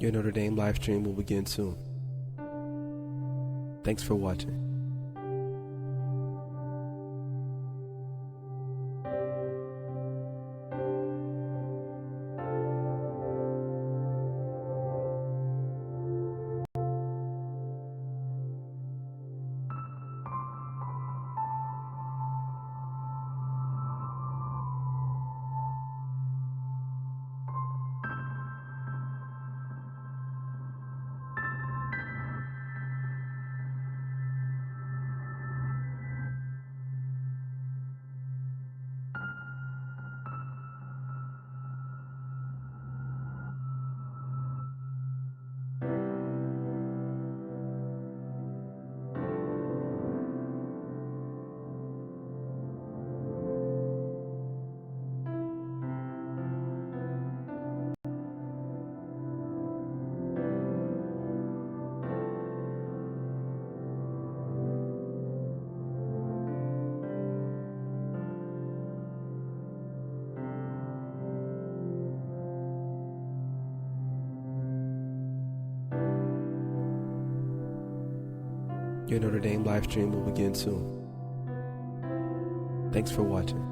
Your Notre Dame live stream will begin soon. Thanks for watching. Your Notre Dame live stream will begin soon. Thanks for watching.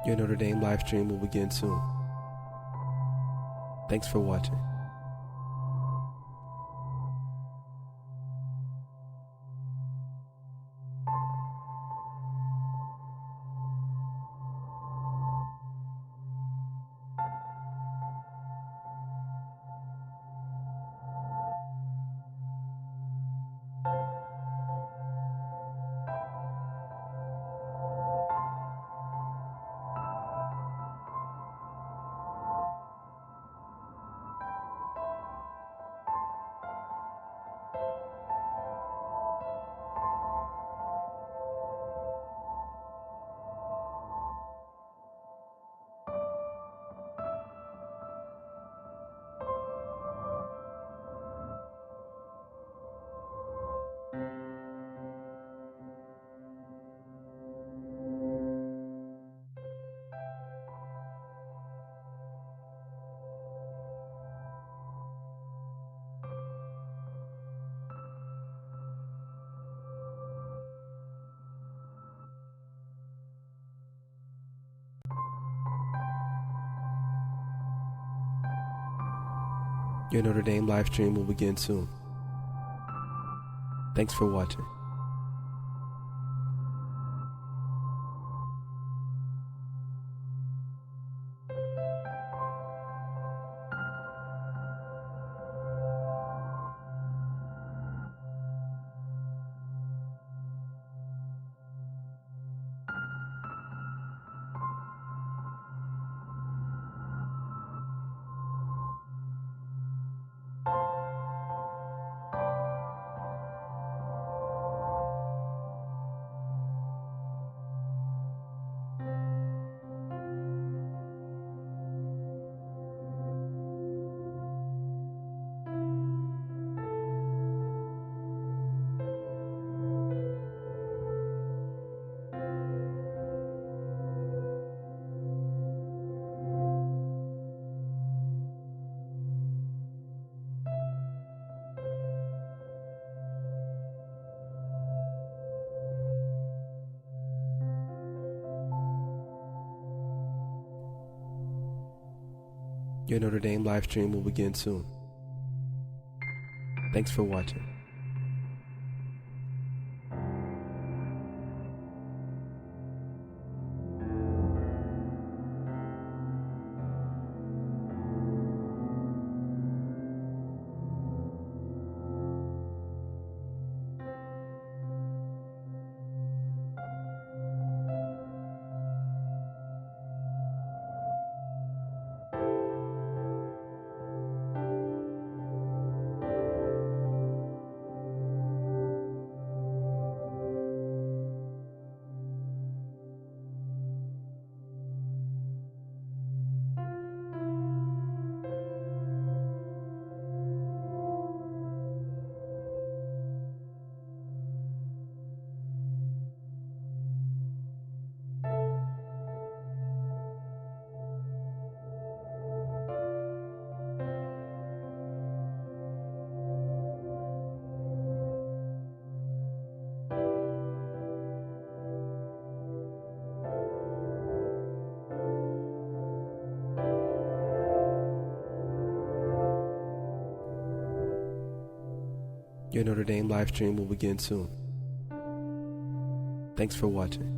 Your Notre Dame live stream will begin soon. Thanks for watching. Your Notre Dame live stream will begin soon. Thanks for watching. Your Notre Dame live stream will begin soon. Thanks for watching. Your Notre Dame live stream will begin soon. Thanks for watching.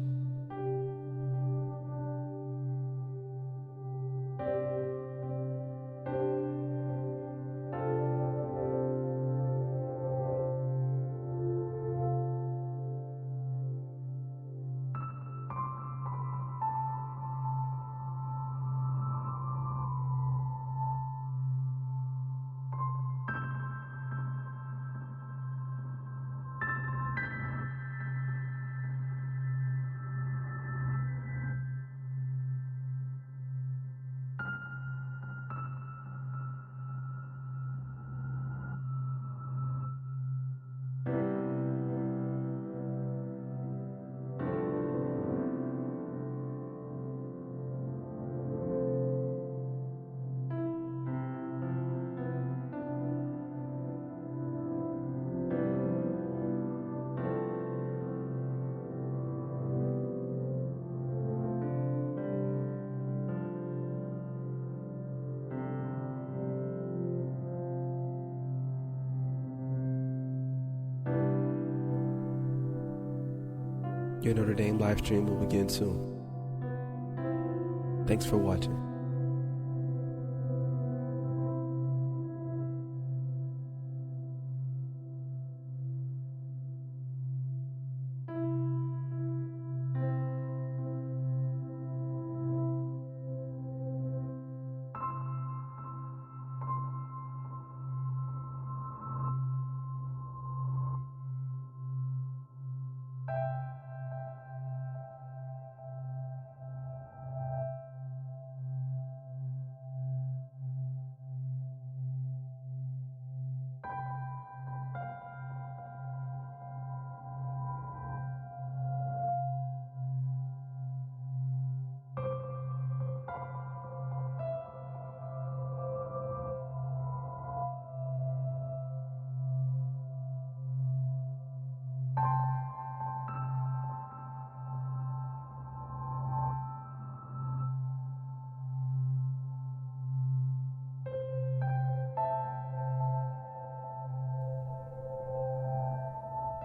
Your Notre Dame live stream will begin soon. Thanks for watching.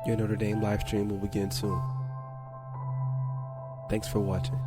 Your Notre Dame live stream will begin soon. Thanks for watching.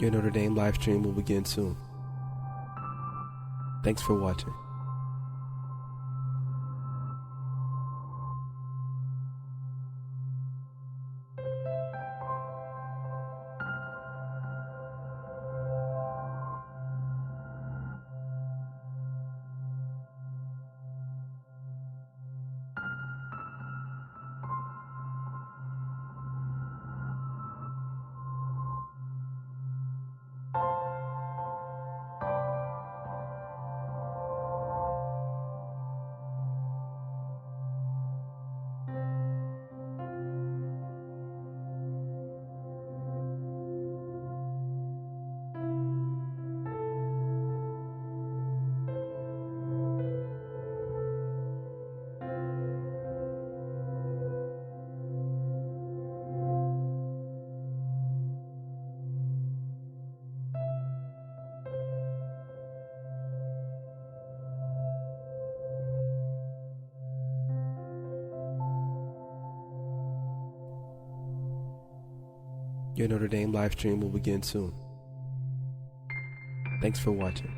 Your Notre Dame live stream will begin soon. Thanks for watching. Your Notre Dame live stream will begin soon. Thanks for watching.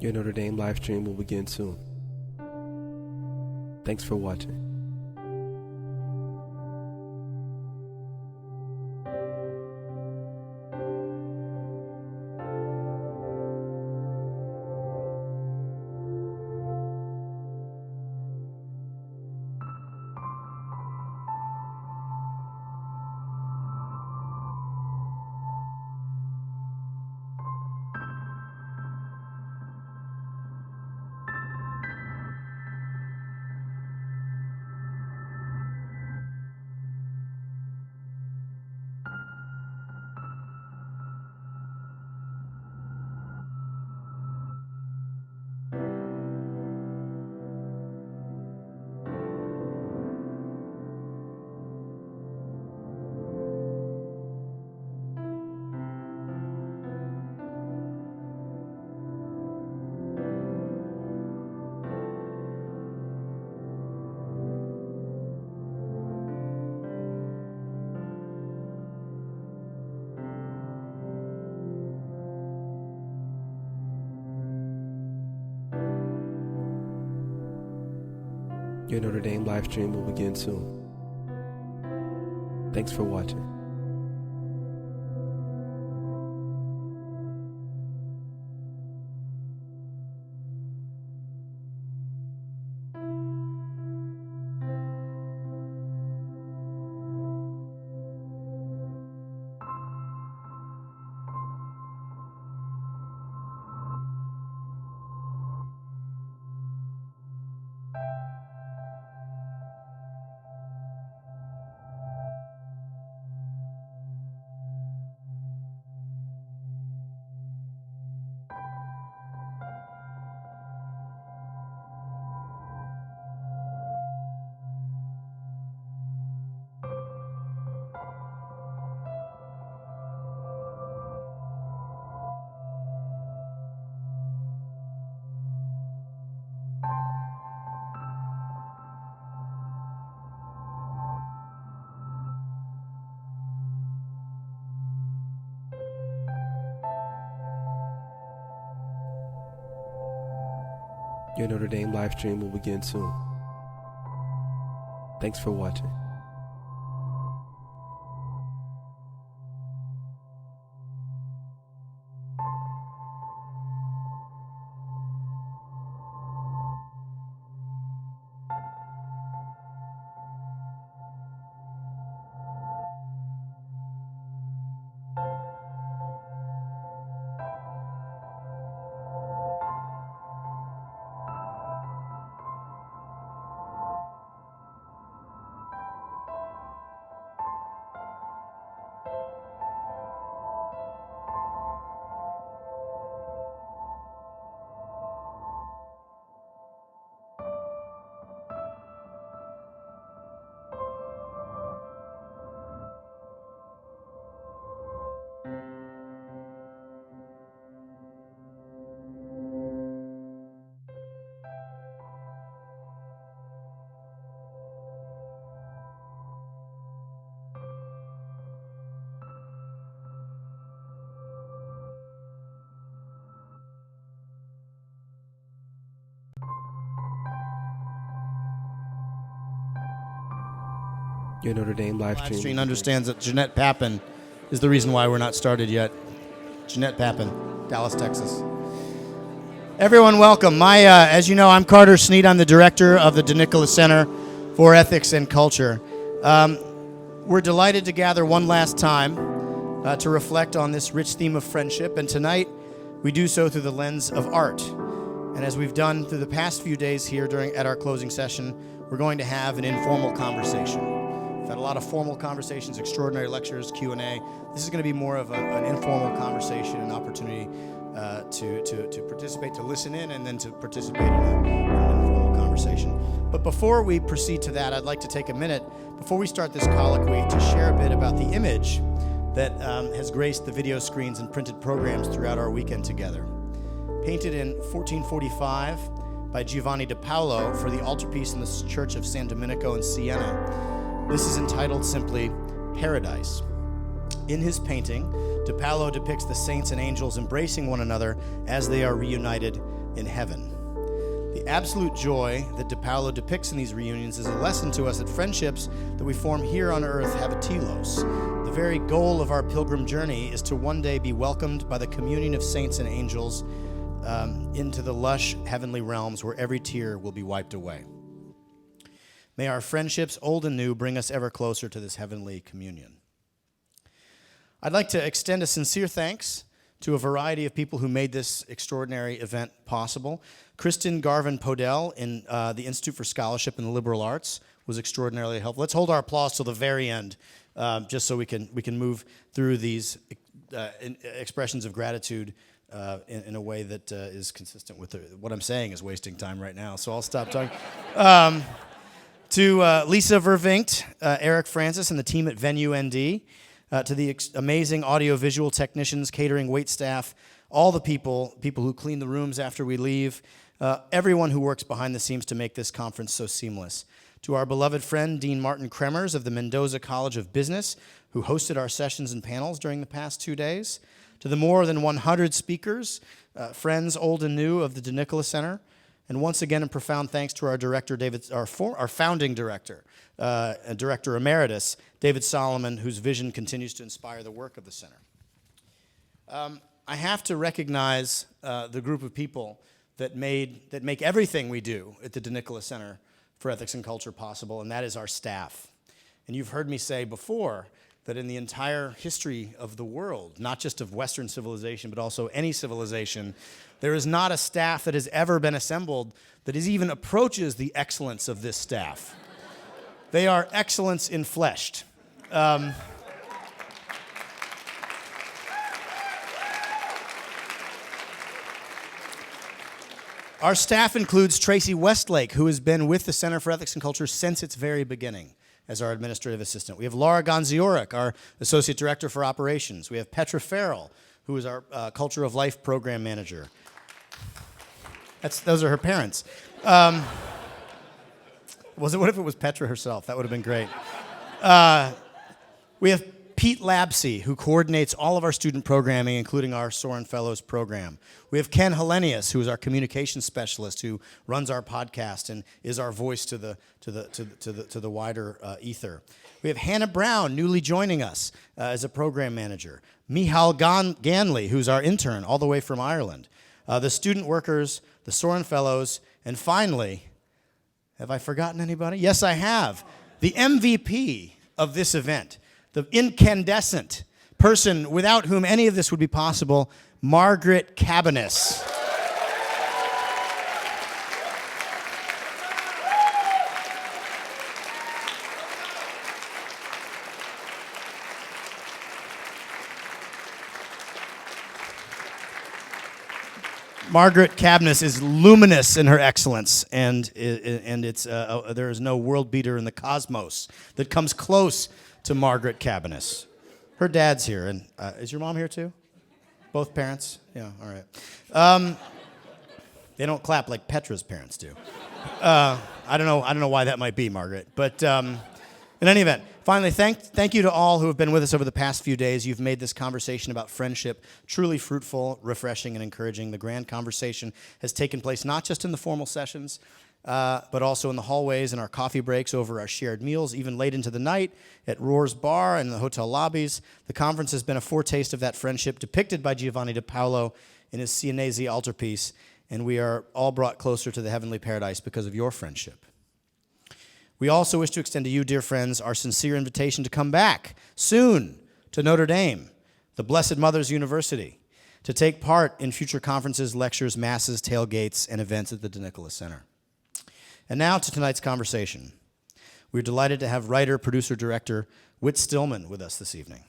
Your Notre Dame live stream will begin soon. Thanks for watching. Your Notre Dame live stream will begin soon. Thanks for watching. Your Notre Dame live stream will begin soon. Thanks for watching. Your Notre Dame live stream. Livestream understands that Jeanette Papin is the reason why we're not started yet. Jeanette Papin, Dallas, Texas. Everyone, welcome. As you know, I'm Carter Sneed. I'm the director of the DeNicola Center for Ethics and Culture. We're delighted to gather one last time to reflect on this rich theme of friendship, and tonight we do so through the lens of art. And as we've done through the past few days here at our closing session, we're going to have an informal conversation. We've had a lot of formal conversations, extraordinary lectures, Q&A. This is going to be more of an informal conversation, an opportunity to participate, to listen in, and then to participate in an informal conversation. But before we proceed to that, I'd like to take a minute, before we start this colloquy, to share a bit about the image that has graced the video screens and printed programs throughout our weekend together. Painted in 1445 by Giovanni de Paolo for the altarpiece in the Church of San Domenico in Siena, this is entitled simply Paradise. In his painting, de Paolo depicts the saints and angels embracing one another as they are reunited in heaven. The absolute joy that de Paolo depicts in these reunions is a lesson to us that friendships that we form here on earth have a telos. The very goal of our pilgrim journey is to one day be welcomed by the communion of saints and angels into the lush heavenly realms where every tear will be wiped away. May our friendships, old and new, bring us ever closer to this heavenly communion. I'd like to extend a sincere thanks to a variety of people who made this extraordinary event possible. Kristen Garvin Podell in the Institute for Scholarship and the Liberal Arts was extraordinarily helpful. Let's hold our applause till the very end, just so we can move through these expressions of gratitude in a way that is consistent with what I'm saying is wasting time right now, so I'll stop talking. To Lisa Vervinkt, Eric Francis, and the team at Venue ND, to the amazing audio-visual technicians, catering, wait staff, all the people who clean the rooms after we leave, everyone who works behind the scenes to make this conference so seamless. To our beloved friend, Dean Martin Kremers of the Mendoza College of Business, who hosted our sessions and panels during the past 2 days. To the more than 100 speakers, friends old and new of the DeNicola Center. And once again, a profound thanks to our director, our founding director, Director Emeritus, David Solomon, whose vision continues to inspire the work of the center. I have to recognize the group of people that make everything we do at the DeNicola Center for Ethics and Culture possible, and that is our staff. And you've heard me say before that in the entire history of the world, not just of Western civilization, but also any civilization, there is not a staff that has ever been assembled that even approaches the excellence of this staff. They are excellence in fleshed. Our staff includes Tracy Westlake, who has been with the Center for Ethics and Culture since its very beginning as our administrative assistant. We have Laura Gonziorek, our Associate Director for Operations. We have Petra Farrell, who is our Culture of Life Program Manager. Those are her parents. What if it was Petra herself? That would have been great. We have Pete Labsey, who coordinates all of our student programming, including our Soren Fellows program. We have Ken Hellenius, who is our communications specialist, who runs our podcast and is our voice to the wider ether. We have Hannah Brown, newly joining us as a program manager. Mihal Ganley, who's our intern, all the way from Ireland. The student workers, the Soren Fellows, and finally, have I forgotten anybody? Yes, I have. The MVP of this event, the incandescent person without whom any of this would be possible, Margaret Cabanis. Margaret Cabanis is luminous in her excellence, and there is no world beater in the cosmos that comes close to Margaret Cabanis. Her dad's here, and is your mom here too? Both parents? Yeah, all right. They don't clap like Petra's parents do. I don't know why that might be, Margaret, but in any event, finally, thank you to all who have been with us over the past few days. You've made this conversation about friendship truly fruitful, refreshing, and encouraging. The grand conversation has taken place not just in the formal sessions, but also in the hallways and our coffee breaks, over our shared meals, even late into the night at Roar's Bar and the hotel lobbies. The conference has been a foretaste of that friendship depicted by Giovanni de Paolo in his Sienese altarpiece, and we are all brought closer to the heavenly paradise because of your friendship. We also wish to extend to you, dear friends, our sincere invitation to come back soon to Notre Dame, the Blessed Mother's University, to take part in future conferences, lectures, masses, tailgates, and events at the De Nicola Center. And now to tonight's conversation. We're delighted to have writer, producer, director Whit Stillman with us this evening.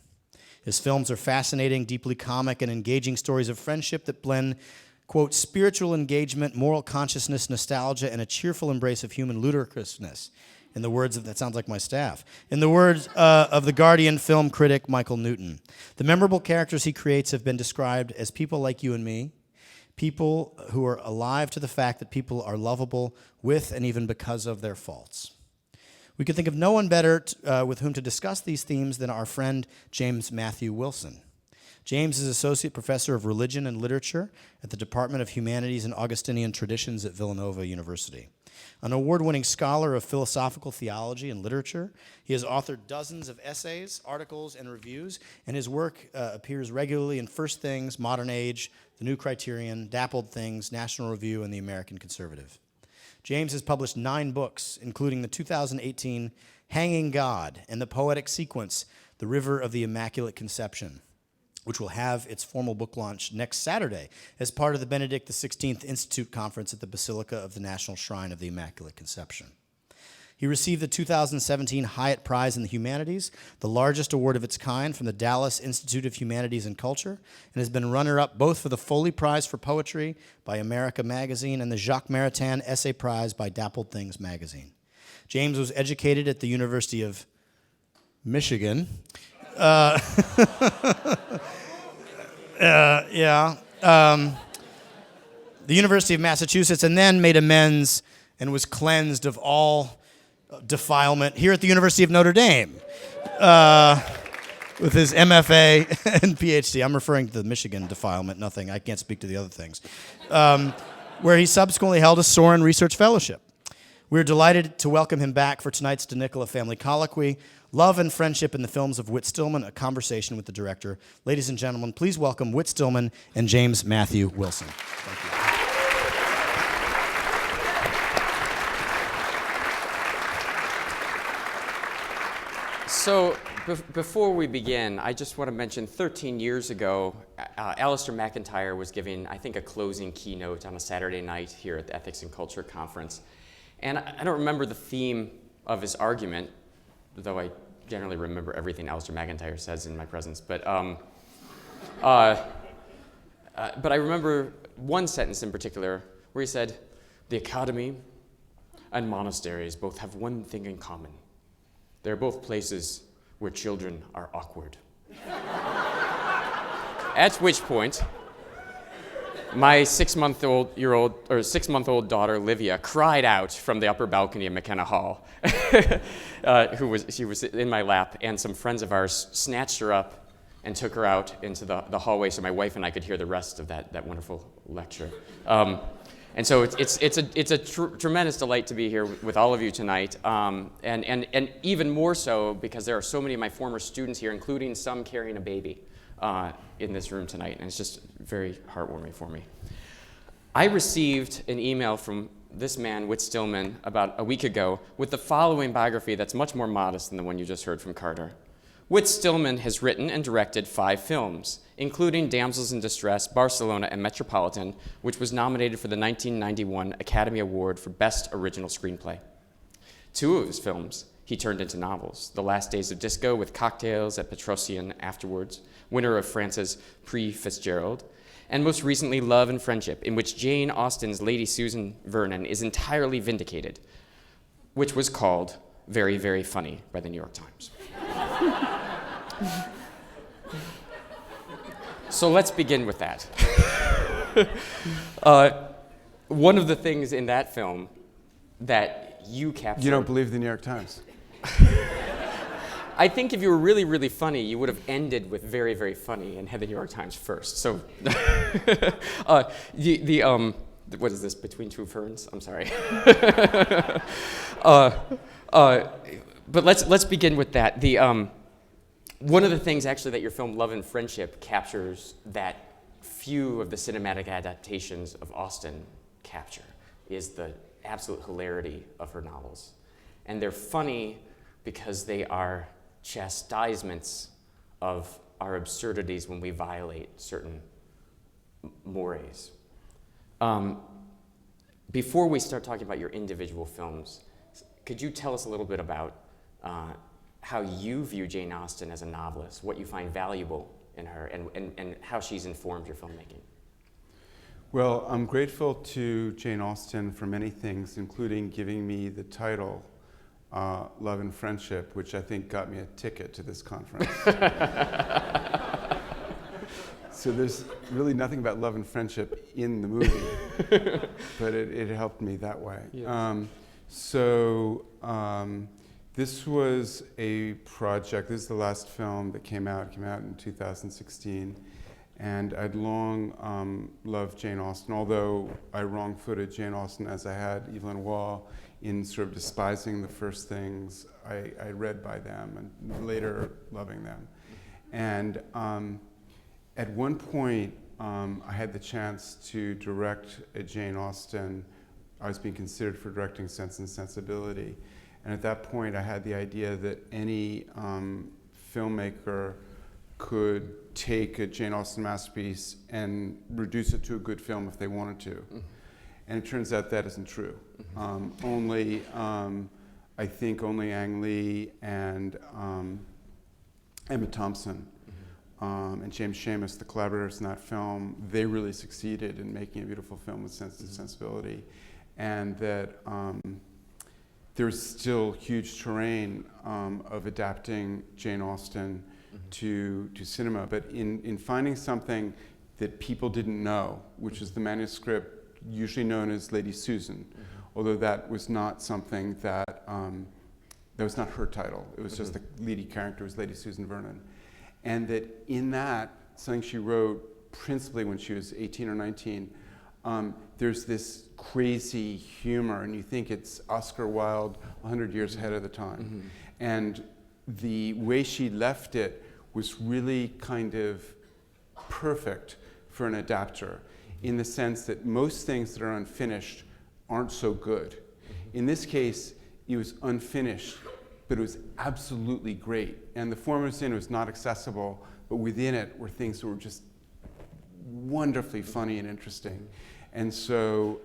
His films are fascinating, deeply comic, and engaging stories of friendship that blend, quote, spiritual engagement, moral consciousness, nostalgia, and a cheerful embrace of human ludicrousness. In the words of, that sounds like my staff, in the words of the Guardian film critic Michael Newton. The memorable characters he creates have been described as people like you and me, people who are alive to the fact that people are lovable with and even because of their faults. We could think of no one better with whom to discuss these themes than our friend James Matthew Wilson. James is Associate Professor of Religion and Literature at the Department of Humanities and Augustinian Traditions at Villanova University. An award-winning scholar of philosophical theology and literature, he has authored dozens of essays, articles, and reviews, and his work appears regularly in First Things, Modern Age, The New Criterion, Dappled Things, National Review, and The American Conservative. James has published 9 books, including the 2018 Hanging God and the poetic sequence, The River of the Immaculate Conception, which will have its formal book launch next Saturday as part of the Benedict XVI Institute Conference at the Basilica of the National Shrine of the Immaculate Conception. He received the 2017 Hyatt Prize in the Humanities, the largest award of its kind from the Dallas Institute of Humanities and Culture, and has been runner-up both for the Foley Prize for Poetry by America Magazine and the Jacques Maritain Essay Prize by Dappled Things Magazine. James was educated at the University of Michigan. The University of Massachusetts, and then made amends and was cleansed of all defilement here at the University of Notre Dame with his MFA and PhD. I'm referring to the Michigan defilement, nothing. I can't speak to the other things. Where he subsequently held a Soren Research Fellowship. We're delighted to welcome him back for tonight's De Nicola Family Colloquy, Love and Friendship in the Films of Whit Stillman, a conversation with the director. Ladies and gentlemen, please welcome Whit Stillman and James Matthew Wilson. Thank you. So before we begin, I just want to mention 13 years ago, Alistair McIntyre was giving, I think, a closing keynote on a Saturday night here at the Ethics and Culture Conference. And I don't remember the theme of his argument, though I generally remember everything Alistair McIntyre says in my presence. But I remember one sentence in particular where he said, "The academy and monasteries both have one thing in common. They're both places where children are awkward." At which point, My 6-month-old daughter Livia cried out from the upper balcony of McKenna Hall, she was in my lap, and some friends of ours snatched her up and took her out into the hallway so my wife and I could hear the rest of that wonderful lecture. And so it's a tremendous delight to be here with all of you tonight, and even more so because there are so many of my former students here, including some carrying a baby in this room tonight, and it's just very heartwarming for me. I received an email from this man, Whit Stillman, about a week ago with the following biography that's much more modest than the one you just heard from Carter. Whit Stillman has written and directed 5 films, including Damsels in Distress, Barcelona, and Metropolitan, which was nominated for the 1991 Academy Award for Best Original Screenplay. 2 of his films he turned into novels: The Last Days of Disco with Cocktails at Petrosian Afterwards, winner of France's Prix Fitzgerald, and most recently Love and Friendship, in which Jane Austen's Lady Susan Vernon is entirely vindicated, which was called Very, Very Funny by the New York Times. So let's begin with that. One of the things in that film that you captured... You don't believe the New York Times? I think if you were really, really funny, you would have ended with very, very funny and had the New York Times first. So, what is this, Between Two Ferns? I'm sorry. But let's begin with that. One of the things actually that your film Love and Friendship captures that few of the cinematic adaptations of Austen capture is the absolute hilarity of her novels. And they're funny because they are chastisements of our absurdities when we violate certain mores. Before we start talking about your individual films, could you tell us a little bit about how you view Jane Austen as a novelist, what you find valuable in her, and how she's informed your filmmaking? Well, I'm grateful to Jane Austen for many things, including giving me the title Love and Friendship, which I think got me a ticket to this conference. So there's really nothing about love and friendship in the movie, but it helped me that way. Yes. This was a project. This is the last film that came out. It came out in 2016. And I'd long loved Jane Austen, although I wrong-footed Jane Austen as I had Evelyn Waugh in sort of despising the first things I read by them and later loving them. And at one point, I had the chance to direct a Jane Austen. I was being considered for directing Sense and Sensibility. And at that point, I had the idea that any filmmaker could take a Jane Austen masterpiece and reduce it to a good film if they wanted to. Mm-hmm. And it turns out that isn't true. Mm-hmm. I think only Ang Lee and Emma Thompson and James Schamus, the collaborators in that film, they really succeeded in making a beautiful film with Sense and Sensibility. And that there's still huge terrain of adapting Jane Austen to cinema, but in finding something that people didn't know, which is the manuscript usually known as Lady Susan, although that was not something that was not her title. It was just the leading character was Lady Susan Vernon, and that in that something she wrote principally when she was 18 or 19. There's this crazy humor, and you think it's Oscar Wilde 100 years ahead of the time. And the way she left it was really kind of perfect for an adapter, in the sense that most things that are unfinished aren't so good. In this case, it was unfinished, but it was absolutely great. And the form it was in was not accessible, but within it were things that were just wonderfully funny and interesting. And so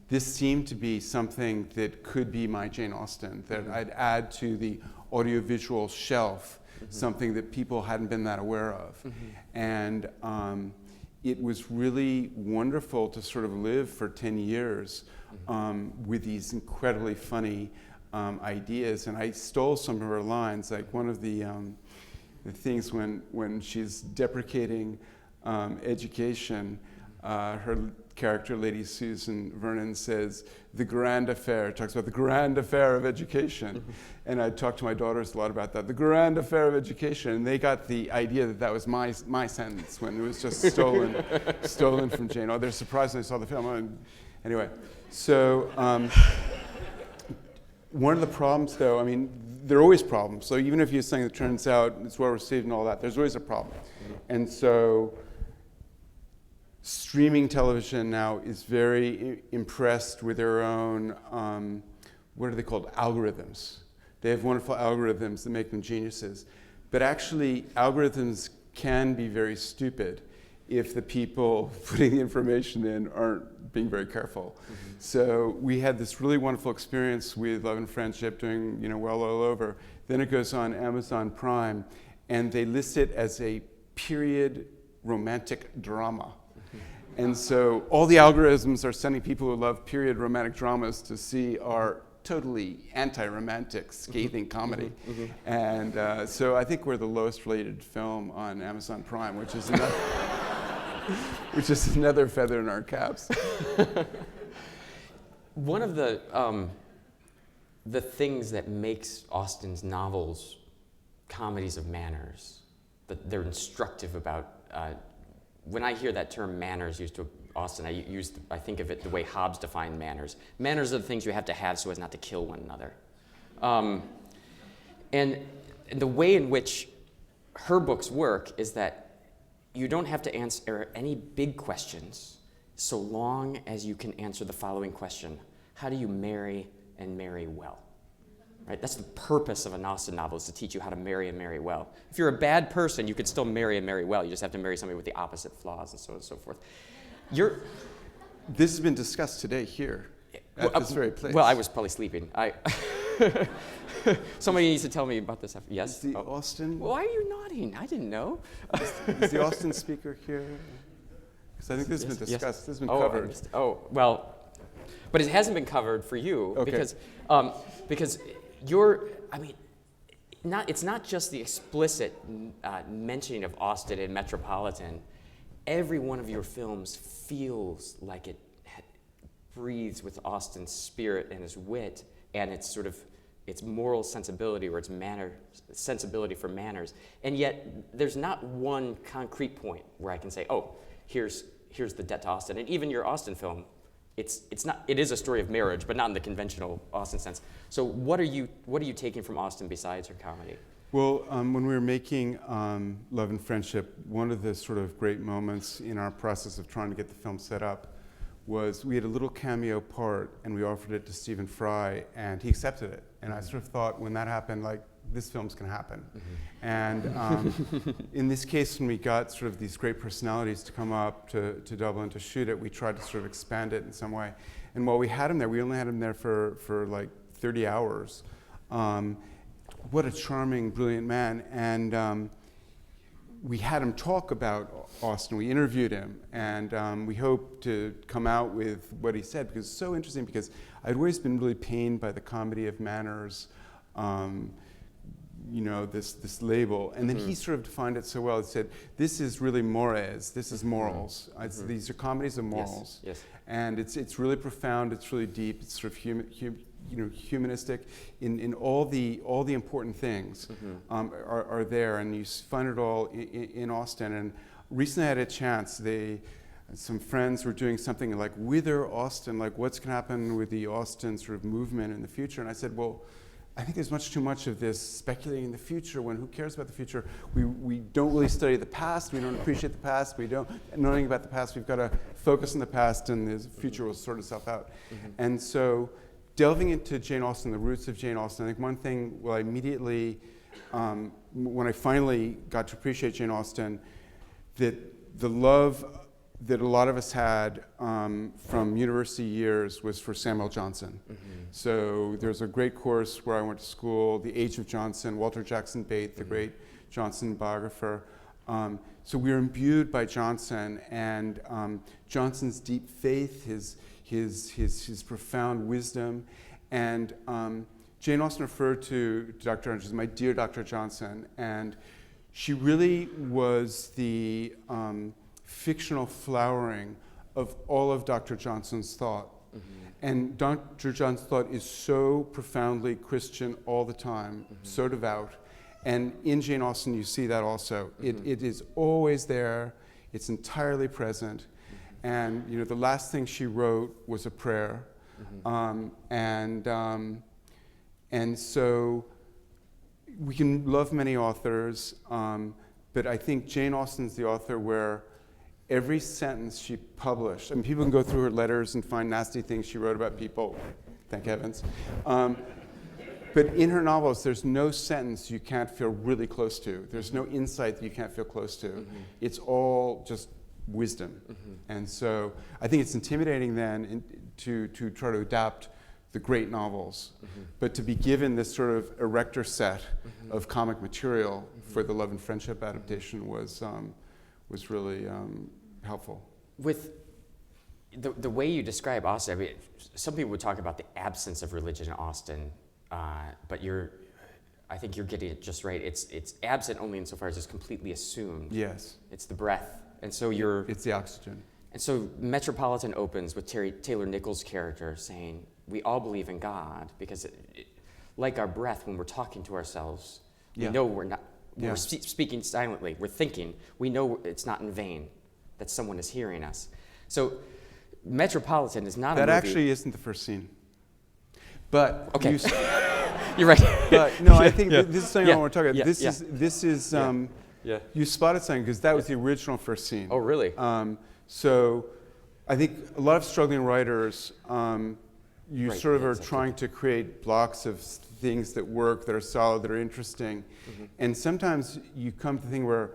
this seemed to be something that could be my Jane Austen, that I'd add to the audiovisual shelf, something that people hadn't been that aware of. And it was really wonderful to sort of live for 10 years with these incredibly funny ideas. And I stole some of her lines, like one of the things when she's deprecating education, her character, Lady Susan Vernon, says, the grand affair, talks about the grand affair of education. And I talked to my daughters a lot about that, the grand affair of education. And they got the idea that that was my sentence when it was just stolen from Jane. Oh, they're surprised when they saw the film. Anyway, so one of the problems, though, I mean, there are always problems. So even if you're saying it turns out it's well received and all that, there's always a problem. And so streaming television now is very impressed with their own, what are they called, algorithms. They have wonderful algorithms that make them geniuses. But actually, algorithms can be very stupid if the people putting the information in aren't being very careful. So we had this really wonderful experience with Love and Friendship, doing well all over. Then it goes on Amazon Prime, and they list it as a period romantic drama. And so all the algorithms are sending people who love period romantic dramas to see our totally anti-romantic, scathing comedy. And so I think we're the lowest rated film on Amazon Prime, which is another feather in our caps. One of the things that makes Austen's novels comedies of manners, that they're instructive about. When I hear that term manners used to Austen, I think of it the way Hobbes defined manners. Manners are the things you have to have so as not to kill one another. And the way in which her books work is that you don't have to answer any big questions so long as you can answer the following question: how do you marry and marry well? Right? That's the purpose of an Austen novel, is to teach you how to marry and marry well. If you're a bad person, you could still marry and marry well. You just have to marry somebody with the opposite flaws and so on and so forth. This has been discussed today here at this very place. Well, I was probably sleeping. Somebody needs to tell me about this. Yes? Is the Austen? Why are you nodding? I didn't know. Is the Austen speaker here? Because I think this has been discussed. This has been covered. Well, but it hasn't been covered for you because it's not just the explicit mentioning of Austen in Metropolitan. Every one of your films feels like it breathes with Austen's spirit and his wit and its sort of its moral sensibility or its sensibility for manners. And yet there's not one concrete point where I can say, oh, here's the debt to Austen. And even your Austen film, it is a story of marriage, but not in the conventional Austen sense. So what are you taking from Austen besides her comedy? Well, when we were making Love and Friendship, one of the sort of great moments in our process of trying to get the film set up was we had a little cameo part, and we offered it to Stephen Fry, and he accepted it. And I sort of thought, when that happened, like, this film's going to happen. And in this case, when we got sort of these great personalities to come up to Dublin to shoot it, we tried to sort of expand it in some way. And while we had him there, we only had him there for like 30 hours. What a charming, brilliant man. And we had him talk about Austen. We interviewed him, and we hope to come out with what he said, because it's so interesting, because I'd always been really pained by the comedy of manners, this label. And then he sort of defined it so well. He said, this is really mores, this is morals. These are comedies of morals. Yes. And it's really profound, it's really deep, it's sort of humanistic in all the important things are there, and you find it all in Austen. And recently I had a chance, some friends were doing something like Whither Austen, like what's going to happen with the Austen sort of movement in the future. And I said, well, I think there's much too much of this speculating in the future, when who cares about the future? We don't really study the past, we don't appreciate the past, we don't know anything about the past. We've got to focus on the past, and the future will sort itself out. And so delving into Jane Austen, the roots of Jane Austen, I think one thing, well, I immediately, when I finally got to appreciate Jane Austen, that the love that a lot of us had from university years was for Samuel Johnson. So there's a great course where I went to school, The Age of Johnson, Walter Jackson Bate, the great Johnson biographer. So we were imbued by Johnson, and Johnson's deep faith, his profound wisdom. And Jane Austen referred to Dr. Johnson, my dear Dr. Johnson, and she really was the fictional flowering of all of Dr. Johnson's thought. And Dr. Johnson's thought is so profoundly Christian all the time, so devout. And in Jane Austen, you see that also. It is always there. It's entirely present. And the last thing she wrote was a prayer. And so we can love many authors, but I think Jane Austen's the author where every sentence she published, and people can go through her letters and find nasty things she wrote about people, thank heavens. But in her novels, there's no sentence you can't feel really close to. There's no insight that you can't feel close to. It's all just wisdom. And so I think it's intimidating then to try to adapt the great novels, but to be given this sort of erector set of comic material for the Love and Friendship adaptation was really helpful. With the way you describe Austen, I mean, some people would talk about the absence of religion in Austen, but I think you're getting it just right. It's absent only insofar as it's completely assumed. Yes. It's the breath, and so it's the oxygen. And so Metropolitan opens with Taylor Nichols' character saying, "We all believe in God because, like our breath, when we're talking to ourselves, we know we're not." We're speaking silently. We're thinking. We know it's not in vain, that someone is hearing us. So Metropolitan is not a movie. That actually isn't the first scene. But okay. You're right. But no, I think this is something I want to talk about. This is you spotted something because that was the original first scene. Oh, really? So I think a lot of struggling writers, you sort of are trying to create blocks of things that work, that are solid, that are interesting. And sometimes you come to the thing where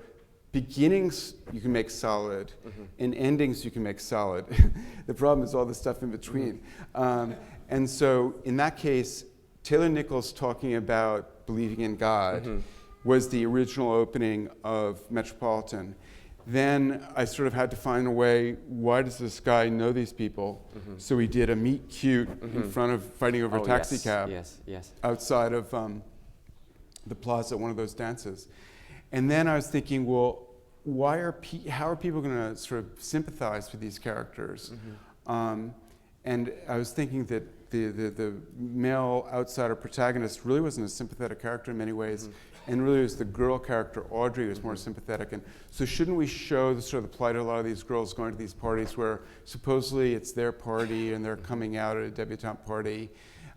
beginnings you can make solid, and endings you can make solid. The problem is all the stuff in between. And so in that case, Taylor Nichols talking about believing in God was the original opening of Metropolitan. Then I sort of had to find a way, why does this guy know these people? So we did a meet cute in front of fighting over a taxi cab outside of the plaza, one of those dances. And then I was thinking, well, how are people going to sort of sympathize with these characters? And I was thinking that the male outsider protagonist really wasn't a sympathetic character in many ways. And really it was the girl character, Audrey, who was more sympathetic. And so shouldn't we show the sort of the plight of a lot of these girls going to these parties where supposedly it's their party and they're coming out at a debutante party,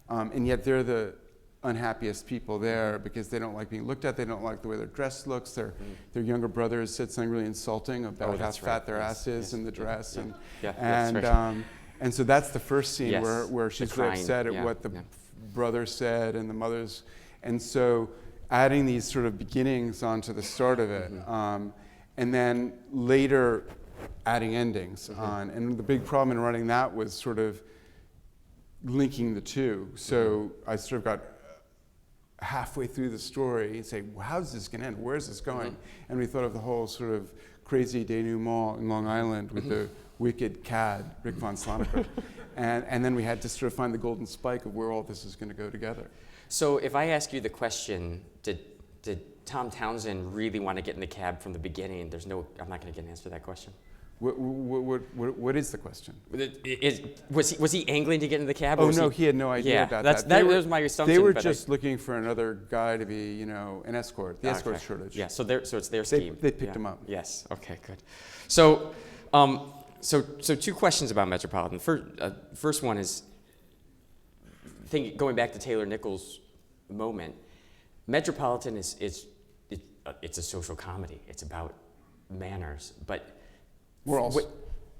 and yet they're the unhappiest people there because they don't like being looked at, they don't like the way their dress looks, their younger brother has said something really insulting about how fat their ass is in the dress. And so that's the first scene where she's really upset at what the brother said and the mother's, and so adding these sort of beginnings onto the start of it, and then later adding endings on. And the big problem in writing that was sort of linking the two. So I sort of got halfway through the story and say, well, how's this going to end? Where's this going? And we thought of the whole sort of crazy denouement in Long Island with the wicked cad, Rick von Sloneker. And then we had to sort of find the golden spike of where all this is going to go together. So if I ask you the question, did Tom Townsend really want to get in the cab from the beginning? I'm not going to get an answer to that question. What is the question? Was he angling to get in the cab? Oh no, he had no idea about that. That was my assumption. They were just looking for another guy to be, an escort. The escort shortage. Yeah, so it's their scheme. They picked him up. Yes. Okay. Good. So, two questions about Metropolitan. First one is, going back to Taylor Nichols' moment, Metropolitan it's a social comedy. It's about manners, but morals.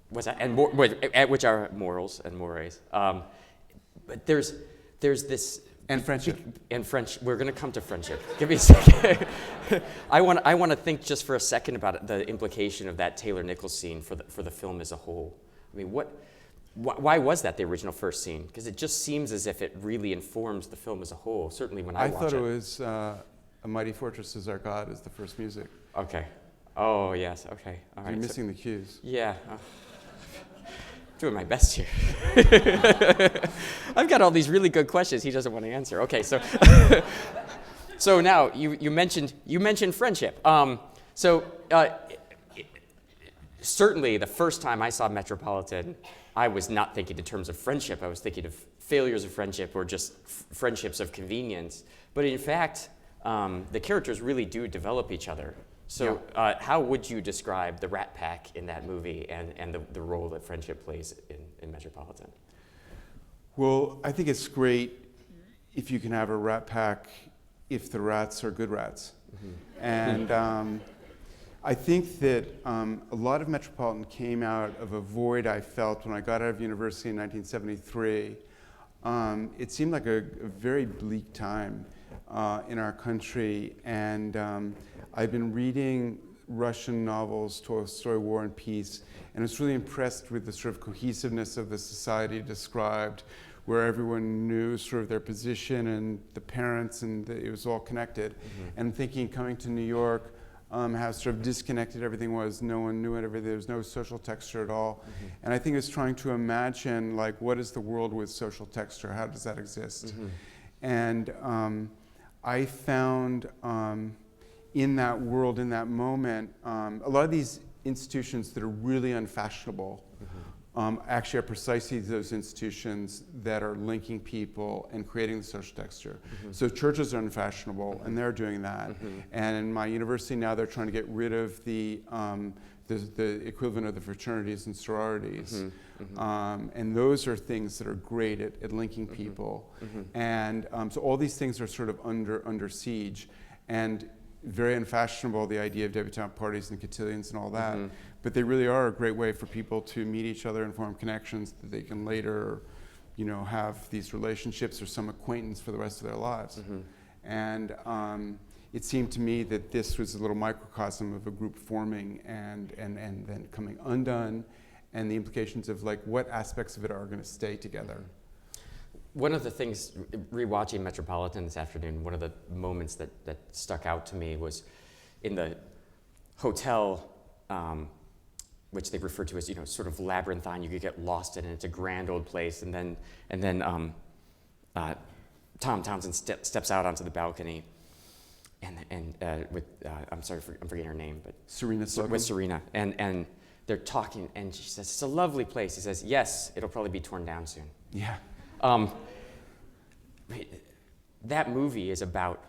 What's that? And which are morals and mores. But there's this and friendship. We're going to come to friendship. Give me a second. I want to think just for a second about the implication of that Taylor Nichols scene for the film as a whole. I mean, why was that the original first scene? Because it just seems as if it really informs the film as a whole. Certainly when I watch it. I thought it was "A Mighty Fortress Is Our God" is the first music. Okay. Oh yes. Okay. All right. You're missing the cues. Yeah. Doing my best here. I've got all these really good questions he doesn't want to answer. Okay, so so now you mentioned friendship. So certainly the first time I saw Metropolitan, I was not thinking in terms of friendship. I was thinking of failures of friendship or just friendships of convenience. But in fact, the characters really do develop each other. So how would you describe the Rat Pack in that movie and the role that friendship plays in Metropolitan? Well, I think it's great if you can have a rat pack if the rats are good rats. And I think that a lot of Metropolitan came out of a void I felt when I got out of university in 1973. It seemed like a very bleak time in our country, and I've been reading Russian novels, Tolstoy, War and Peace, and I was really impressed with the sort of cohesiveness of the society described, where everyone knew sort of their position and the parents, and it was all connected. And thinking, coming to New York, how sort of disconnected everything was. No one knew everything. There was no social texture at all. And I think it was trying to imagine, like, what is the world with social texture? How does that exist? And I found in that world, in that moment, a lot of these institutions that are really unfashionable actually are precisely those institutions that are linking people and creating the social texture. So churches are unfashionable, and they're doing that. And in my university now, they're trying to get rid of the equivalent of the fraternities and sororities. And those are things that are great at linking people. And so all these things are sort of under siege. And very unfashionable, the idea of debutante parties and cotillions and all that. But they really are a great way for people to meet each other and form connections that they can later, have these relationships or some acquaintance for the rest of their lives. And it seemed to me that this was a little microcosm of a group forming and then coming undone, and the implications of, like, what aspects of it are going to stay together. One of the things, rewatching Metropolitan this afternoon, one of the moments that stuck out to me was in the hotel, which they refer to as, sort of labyrinthine. You could get lost in it. It's a grand old place, and then Tom Townsend steps out onto the balcony, and with I'm forgetting her name, but Serena Slocum. With Serena, and they're talking, and she says, "It's a lovely place." He says, "Yes, it'll probably be torn down soon." Yeah. That movie is about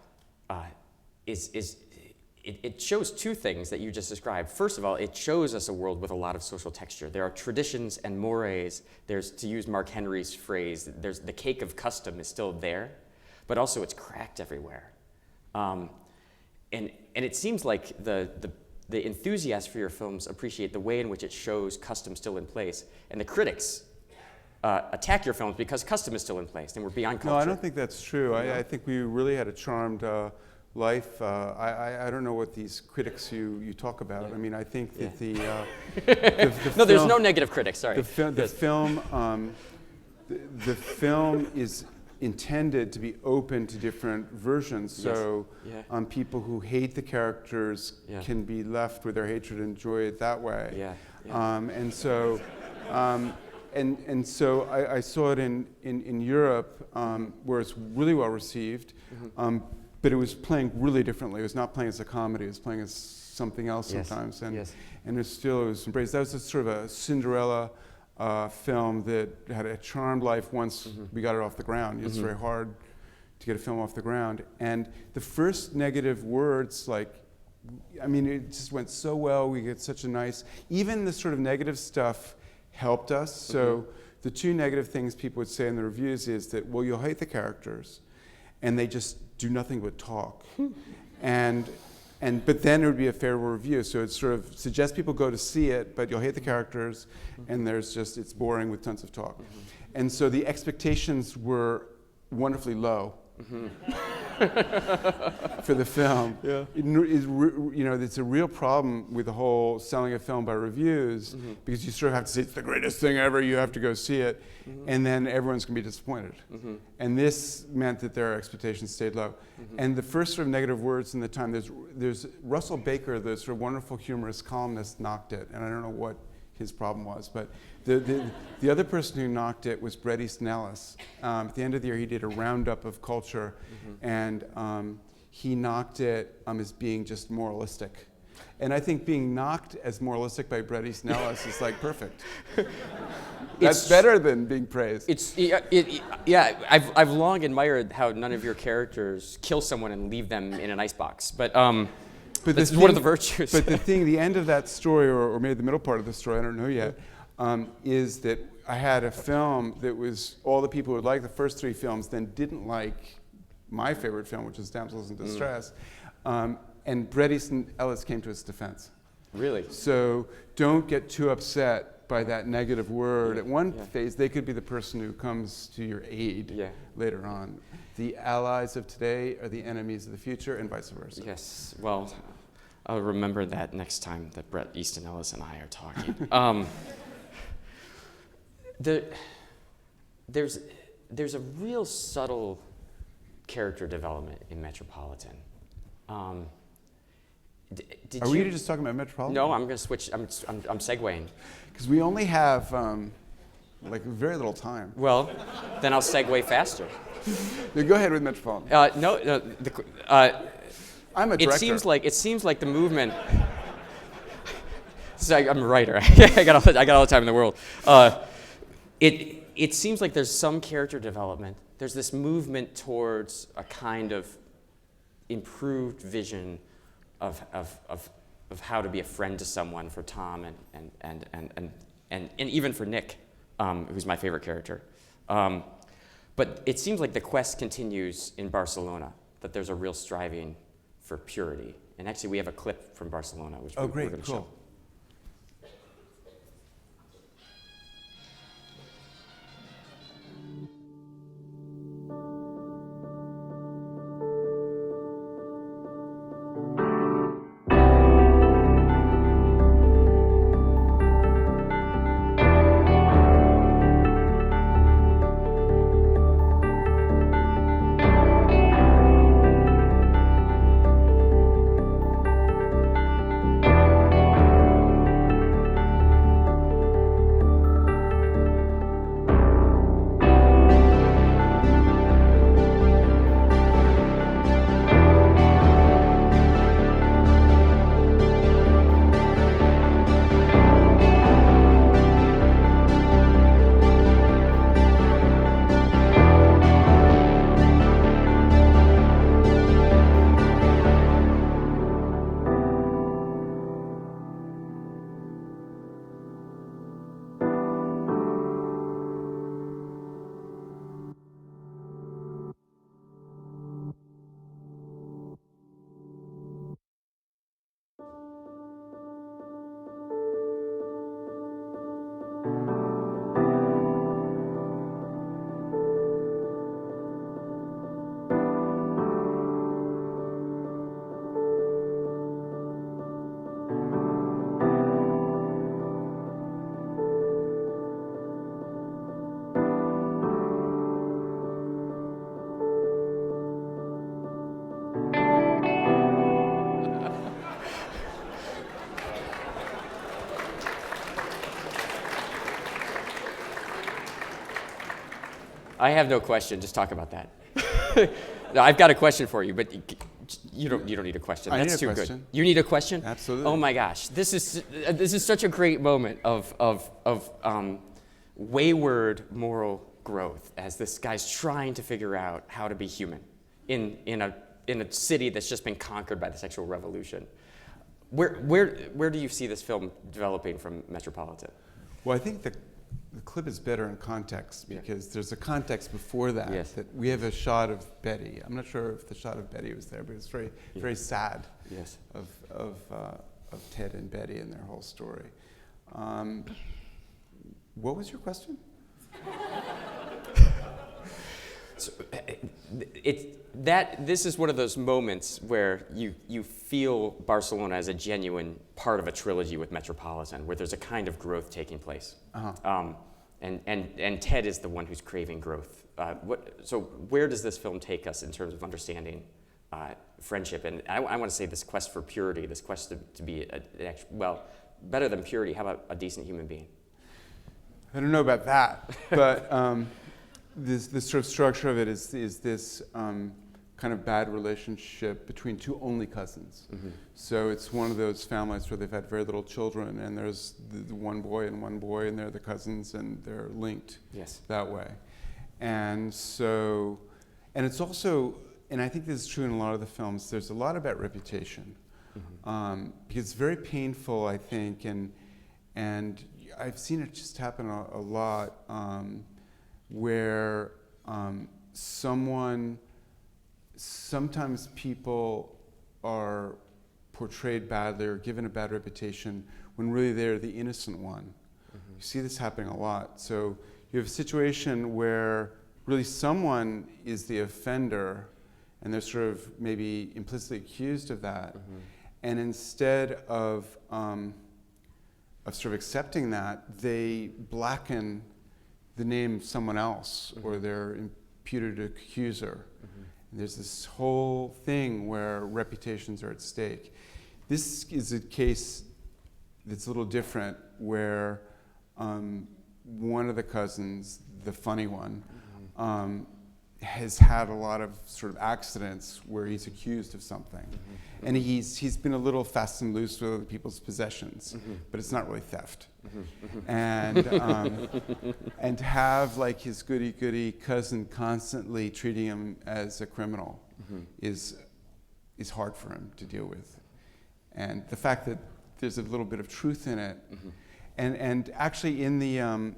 it shows two things that you just described. First of all, it shows us a world with a lot of social texture. There are traditions and mores. There's, to use Mark Henry's phrase, there's the cake of custom is still there, but also it's cracked everywhere. And it seems like the enthusiasts for your films appreciate the way in which it shows custom still in place, and the critics attack your films because custom is still in place and we're beyond culture. No, I don't think that's true. I think we really had a charmed life. I don't know what these critics you talk about. I mean, I think that the no, there's no negative critics. Sorry. The film is intended to be open to different versions. So people who hate the characters can be left with their hatred and enjoy it that way. And so. And so I saw it in Europe, where it's really well received, but it was playing really differently. It was not playing as a comedy; it was playing as something else sometimes, and it was embraced. That was a sort of a Cinderella film that had a charmed life once we got it off the ground. It's very hard to get a film off the ground, and the first negative words, it just went so well. We get such a nice, even the sort of negative stuff helped us. So the two negative things people would say in the reviews is that, well, you'll hate the characters, and they just do nothing but talk. But then it would be a favorable review. So it sort of suggests people go to see it, but you'll hate the characters, and it's boring with tons of talk. And so the expectations were wonderfully low. For the film. It's a real problem with the whole selling a film by reviews, because you sort of have to say it's the greatest thing ever, you have to go see it, and then everyone's going to be disappointed. And this meant that their expectations stayed low. And the first sort of negative words in the time, there's Russell Baker, the sort of wonderful humorous columnist, knocked it, and I don't know what his problem was, but the other person who knocked it was Bret Easton Ellis. At the end of the year, he did a roundup of culture, and he knocked it as being just moralistic. And I think being knocked as moralistic by Bret Easton Ellis is like perfect. That's better than being praised. I've long admired how none of your characters kill someone and leave them in an icebox. But that's one of the virtues. But the end of that story, or maybe the middle part of the story, I don't know yet, is that I had a film that was all the people who liked the first three films then didn't like my favorite film, which is Damsels in Distress. And Bret Easton Ellis came to its defense. Really? So don't get too upset by that negative word. At one phase, they could be the person who comes to your aid later on. The allies of today are the enemies of the future, and vice versa. Yes. Well, I'll remember that next time that Bret Easton Ellis and I are talking. There's a real subtle character development in Metropolitan. Are we just talking about Metropolitan? No, I'm going to switch. I'm segueing. Because we only have like very little time. Well, then I'll segue faster. Yeah, go ahead with Metropolitan. I'm a director. It seems like the movement. I'm a writer. I got all the time in the world. It seems like there's some character development. There's this movement towards a kind of improved vision of how to be a friend to someone for Tom and even for Nick, who's my favorite character. But it seems like the quest continues in Barcelona, that there's a real striving for purity. And actually, we have a clip from Barcelona, which we're going to show. I have no question. Just talk about that. No, I've got a question for you, but you don't need a question. I That's need a too question. good. You need a question? Absolutely. Oh my gosh, this is such a great moment of wayward moral growth as this guy's trying to figure out how to be human in a city that's just been conquered by the sexual revolution. Where do you see this film developing from Metropolitan? Well, I think the clip is better in context because there's a context before that. Yes. That we have a shot of Betty. I'm not sure if the shot of Betty was there, but it's very, very sad. Yes. Of Ted and Betty and their whole story. What was your question? So, this is one of those moments where you feel Barcelona as a genuine part of a trilogy with Metropolitan, where there's a kind of growth taking place. Uh-huh. And Ted is the one who's craving growth. So where does this film take us in terms of understanding friendship? And I want to say this quest for purity, this quest to be, better than purity, how about a decent human being? I don't know about that, but this sort of structure of it is this kind of bad relationship between two only cousins. So it's one of those families where they've had very little children, and there's the one boy, and they're the cousins, and they're linked that way. And so, and it's also, and I think this is true in a lot of the films, there's a lot about reputation. Because it's very painful, I think, and I've seen it just happen a lot, where sometimes people are portrayed badly or given a bad reputation when really they're the innocent one. You see this happening a lot. So you have a situation where really someone is the offender and they're sort of maybe implicitly accused of that. And instead of sort of accepting that, they blacken the name of someone else or their imputed accuser. And there's this whole thing where reputations are at stake. This is a case that's a little different, where one of the cousins, the funny one, has had a lot of sort of accidents where he's accused of something. And he's been a little fast and loose with other people's possessions, but it's not really theft. And to have like his goody-goody cousin constantly treating him as a criminal is hard for him to deal with. And the fact that there's a little bit of truth in it, and actually in the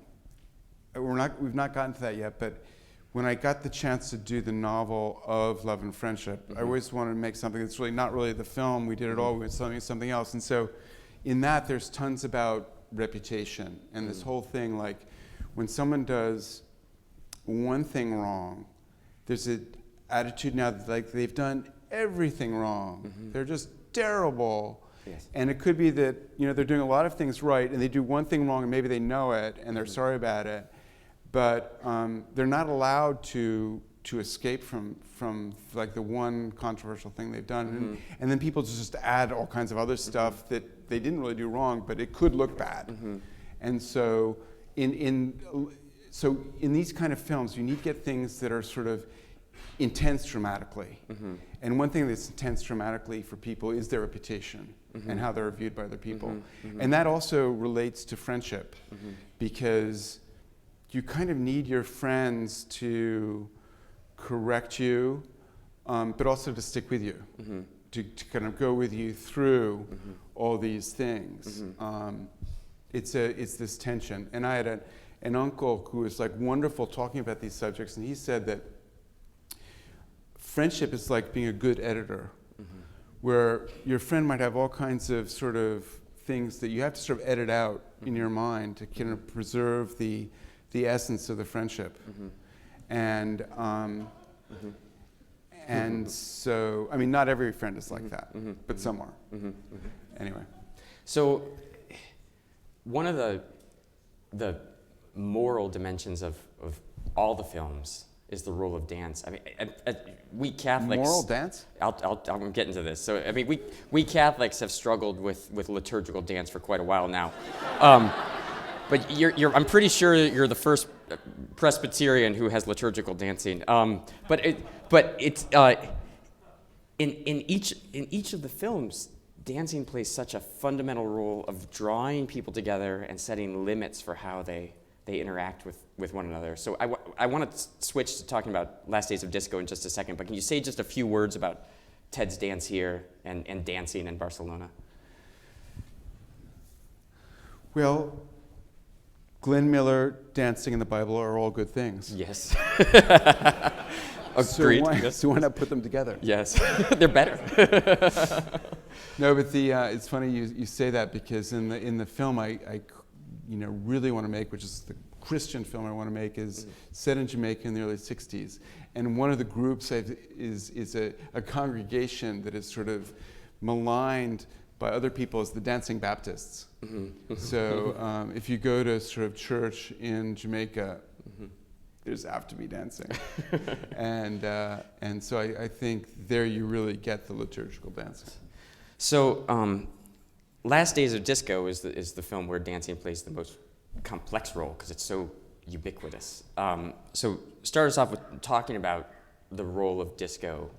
we've not gotten to that yet, but when I got the chance to do the novel of Love and Friendship, I always wanted to make something that's really not really the film. We did it all with something else. And so in that, there's tons about reputation and this whole thing, like when someone does one thing wrong, there's an attitude now that like they've done everything wrong. They're just terrible. And it could be that, you know, they're doing a lot of things right and they do one thing wrong and maybe they know it and they're sorry about it. But they're not allowed to escape from like the one controversial thing they've done, and then people just add all kinds of other stuff that they didn't really do wrong, but it could look bad. And so in these kind of films, you need to get things that are sort of intense dramatically. And one thing that's intense dramatically for people is their reputation and how they're viewed by other people, and that also relates to friendship, because you kind of need your friends to correct you, but also to stick with you, to kind of go with you through all these things. It's this tension. And I had an uncle who was like wonderful talking about these subjects, and he said that friendship is like being a good editor, where your friend might have all kinds of sort of things that you have to sort of edit out in your mind to kind of preserve the essence of the friendship. And so, I mean, not every friend is like that, but some are. Anyway. So one of the moral dimensions of all the films is the role of dance. I mean, we Catholics... Moral dance? I'm getting to this. So, I mean, we Catholics have struggled with liturgical dance for quite a while now. But I'm pretty sure you're the first Presbyterian who has liturgical dancing. But in each of the films, dancing plays such a fundamental role of drawing people together and setting limits for how they interact with one another. So I want to switch to talking about Last Days of Disco in just a second, but can you say just a few words about Ted's dance here and dancing in Barcelona? Well, Glenn Miller, dancing in the Bible are all good things. Yes. Agreed. Yes. So why not put them together? Yes, they're better. No, but it's funny you say that, because in the film I really want to make, which is the Christian film I want to make, is set in Jamaica in the early 60s. And one of the groups is a congregation that is sort of maligned by other people as the Dancing Baptists. So if you go to sort of church in Jamaica, there's apt to be dancing. And so I think there you really get the liturgical dancing. So Last Days of Disco is the film where dancing plays the most complex role because it's so ubiquitous. So start us off with talking about the role of disco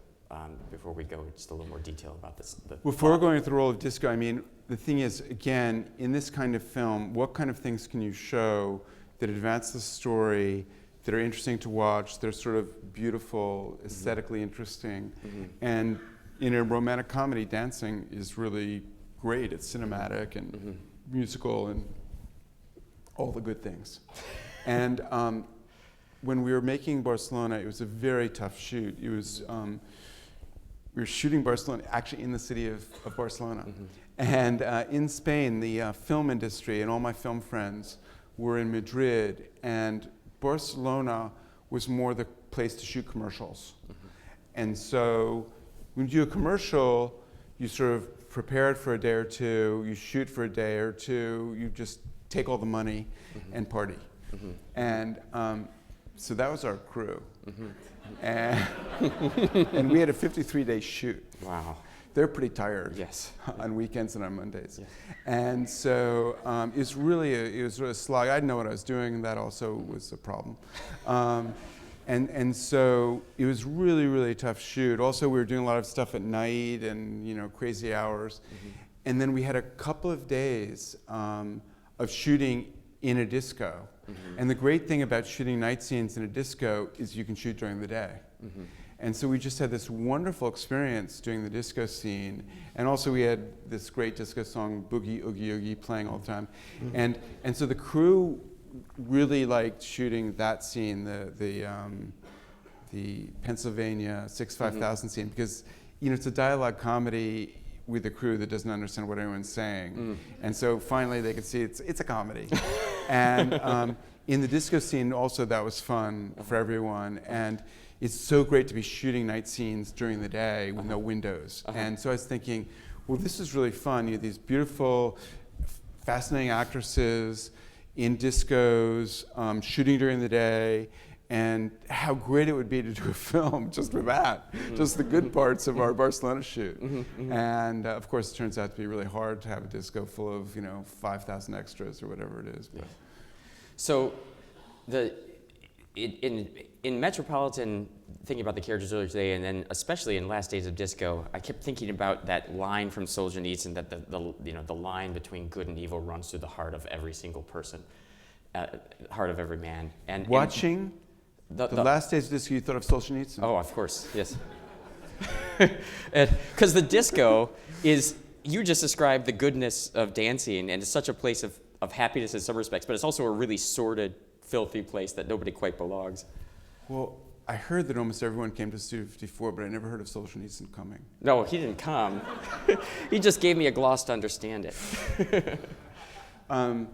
before we go just a little more detail about this. Before going into the role of disco, I mean, the thing is, again, in this kind of film, what kind of things can you show that advance the story, that are interesting to watch, that are sort of beautiful, aesthetically interesting? And in a romantic comedy, dancing is really great. It's cinematic and musical and all the good things. And when we were making Barcelona, it was a very tough shoot. It was, we were shooting Barcelona, actually in the city of Barcelona. And in Spain, the film industry and all my film friends were in Madrid, and Barcelona was more the place to shoot commercials. And so when you do a commercial, you sort of prepare it for a day or two, you shoot for a day or two, you just take all the money and party. And so that was our crew. And we had a 53-day shoot. Wow. They're pretty tired. Yes. On weekends and on Mondays. Yes. And so it was really a slog. I didn't know what I was doing, and that also was a problem. And so it was really, really tough shoot. Also, we were doing a lot of stuff at night and, you know, crazy hours. And then we had a couple of days of shooting in a disco. And the great thing about shooting night scenes in a disco is you can shoot during the day. And so we just had this wonderful experience doing the disco scene. And also we had this great disco song, Boogie Oogie Oogie, playing all the time. And so the crew really liked shooting that scene, the Pennsylvania 6-5000 scene, because, you know, it's a dialogue comedy with a crew that doesn't understand what anyone's saying. And so finally they could see it's a comedy. And in the disco scene also, that was fun for everyone. And it's so great to be shooting night scenes during the day with no windows. And so I was thinking, well, this is really fun. You have these beautiful, fascinating actresses in discos, shooting during the day, and how great it would be to do a film just with that, just the good parts of our Barcelona shoot. And of course, it turns out to be really hard to have a disco full of, you know, 5,000 extras or whatever it is. But. So, in Metropolitan, thinking about the characters earlier today, and then especially in Last Days of Disco, I kept thinking about that line from Solzhenitsyn, that the line between good and evil runs through the heart of every single person, heart of every man. And watching the Last Days of Disco, you thought of Solzhenitsyn? Oh, of course, yes. Because the disco is, you just described the goodness of dancing, and it's such a place of happiness in some respects, but it's also a really sordid, filthy place that nobody quite belongs. Well, I heard that almost everyone came to Studio 54, but I never heard of Solzhenitsyn coming. No, he didn't come. He just gave me a gloss to understand it. I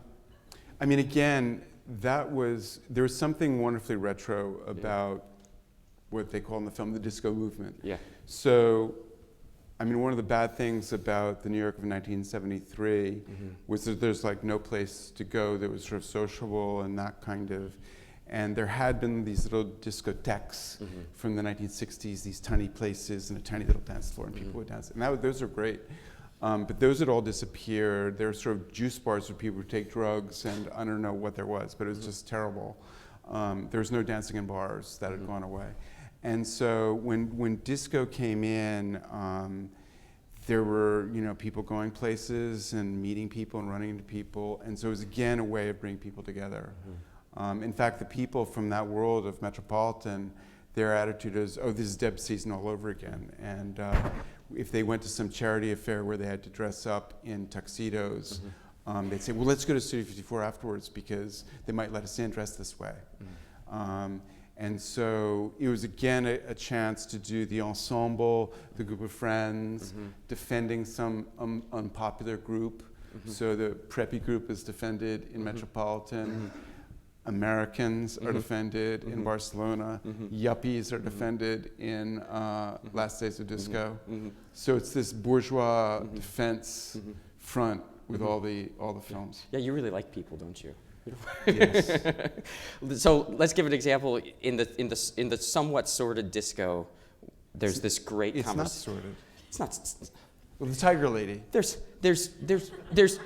mean, again, there was something wonderfully retro about what they call in the film the disco movement. Yeah. So, I mean, one of the bad things about the New York of 1973 was that there's like no place to go that was sort of sociable and that kind of, and there had been these little discotheques from the 1960s, these tiny places and a tiny little dance floor, and people would dance. And those are great. But those had all disappeared. There were sort of juice bars where people would take drugs, and I don't know what there was, but it was just terrible. There was no dancing in bars. That had gone away. And so when disco came in, there were, you know, people going places and meeting people and running into people. And so it was, again, a way of bringing people together. In fact, the people from that world of Metropolitan, their attitude is, oh, this is Deb season all over again. And if they went to some charity affair where they had to dress up in tuxedos, they'd say, well, let's go to Studio 54 afterwards because they might let us in dressed this way. And so it was, again, a chance to do the ensemble, the group of friends, defending some unpopular group. So the preppy group is defended in Metropolitan. Americans are defended in Barcelona. Yuppies are defended in Last Days of Disco. So it's this bourgeois defense front with all the films. Yeah, you really like people, don't you? Yes. So let's give an example. In the somewhat sordid disco, there's this great It's not sordid. It's not. Well, the Tiger Lady. There's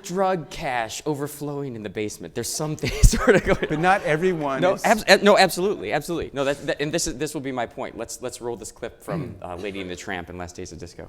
drug cash overflowing in the basement. There's something sort of going. But not everyone. No, is, no, absolutely. No, and this will be my point. Let's roll this clip from Lady and the Tramp and Last Days of Disco.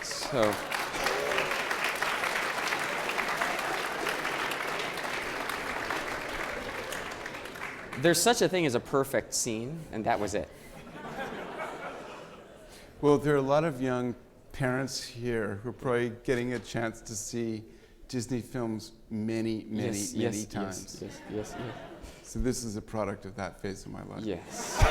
So. There's such a thing as a perfect scene, and that was it. Well, there are a lot of young parents here who are probably getting a chance to see Disney films many times. Yes. So this is a product of that phase of my life. Yes.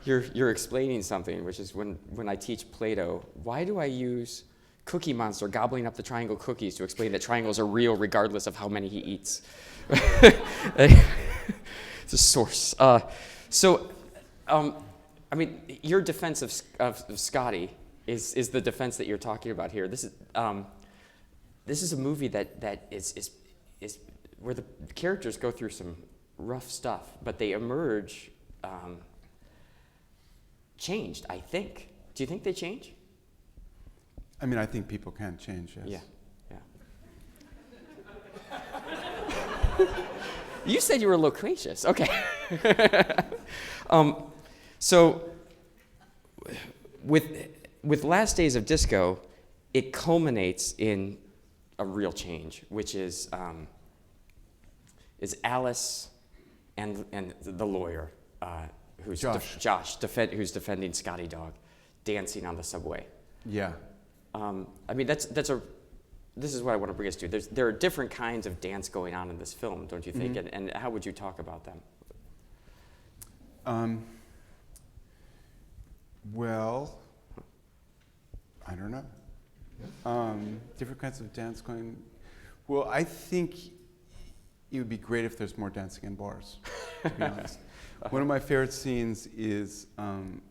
You're explaining something, which is when I teach Plato, why do I use Cookie Monster gobbling up the triangle cookies to explain that triangles are real regardless of how many he eats? It's a source. I mean, your defense of Scotty is the defense that you're talking about here. This is a movie that is where the characters go through some rough stuff, but they emerge changed, I think. Do you think they change? I mean, I think people can change, yes. Yeah. You said you were loquacious. Okay. So with Last Days of Disco, it culminates in a real change, which is Alice and the lawyer, who's Josh, who's defending Scotty Dog, dancing on the subway. Yeah. I mean, this is what I want to bring us to. There are different kinds of dance going on in this film, don't you think? Mm-hmm. And how would you talk about them? Well, I don't know. Different kinds of dance going. Well, I think it would be great if there's more dancing in bars, to be honest. One of my favorite scenes is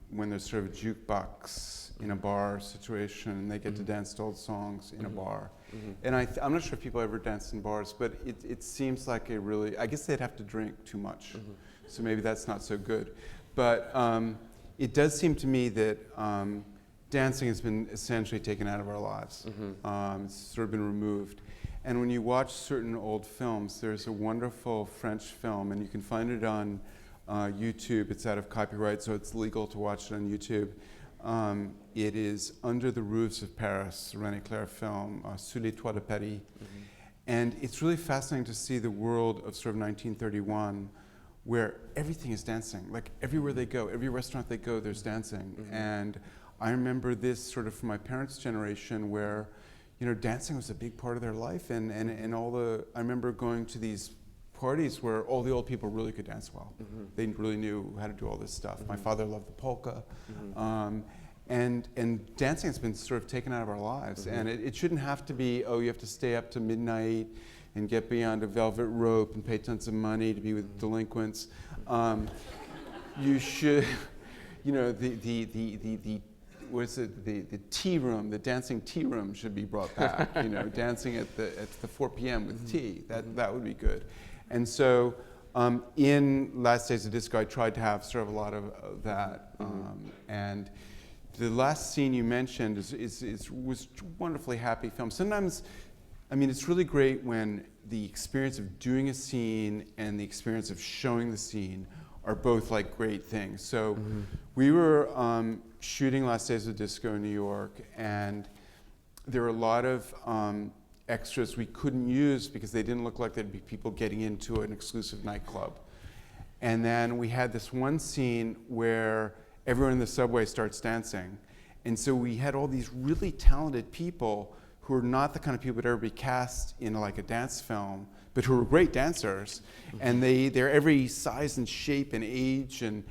when there's sort of a jukebox in a bar situation and they get to dance to old songs in a bar. And I'm not sure if people ever dance in bars, but it seems like a really, I guess they'd have to drink too much. So maybe that's not so good. But it does seem to me that dancing has been essentially taken out of our lives. It's sort of been removed. And when you watch certain old films, there's a wonderful French film, and you can find it on YouTube. It's out of copyright, so it's legal to watch it on YouTube. It is Under the Roofs of Paris, a René Clair film, Sous les toits de Paris. And it's really fascinating to see the world of sort of 1931, where everything is dancing. Like everywhere they go, every restaurant they go, there's dancing. And I remember this sort of from my parents' generation, where dancing was a big part of their life, and I remember going to these parties where all the old people really could dance well. They really knew how to do all this stuff. My father loved the polka. And dancing has been sort of taken out of our lives. And it shouldn't have to be, you have to stay up to midnight and get beyond a velvet rope and pay tons of money to be with delinquents. You should, the tea room, the dancing tea room should be brought back. Dancing at the 4 p.m. with tea. That would be good. And so in Last Days of Disco, I tried to have sort of a lot of that. And the last scene you mentioned was a wonderfully happy film. Sometimes, it's really great when the experience of doing a scene and the experience of showing the scene are both like great things. So we were shooting Last Days of Disco in New York, and there were a lot of extras we couldn't use because they didn't look like there'd be people getting into an exclusive nightclub. And then we had this one scene where everyone in the subway starts dancing. And so we had all these really talented people who are not the kind of people that ever be cast in like a dance film, but who are great dancers. And they're every size and shape and age, and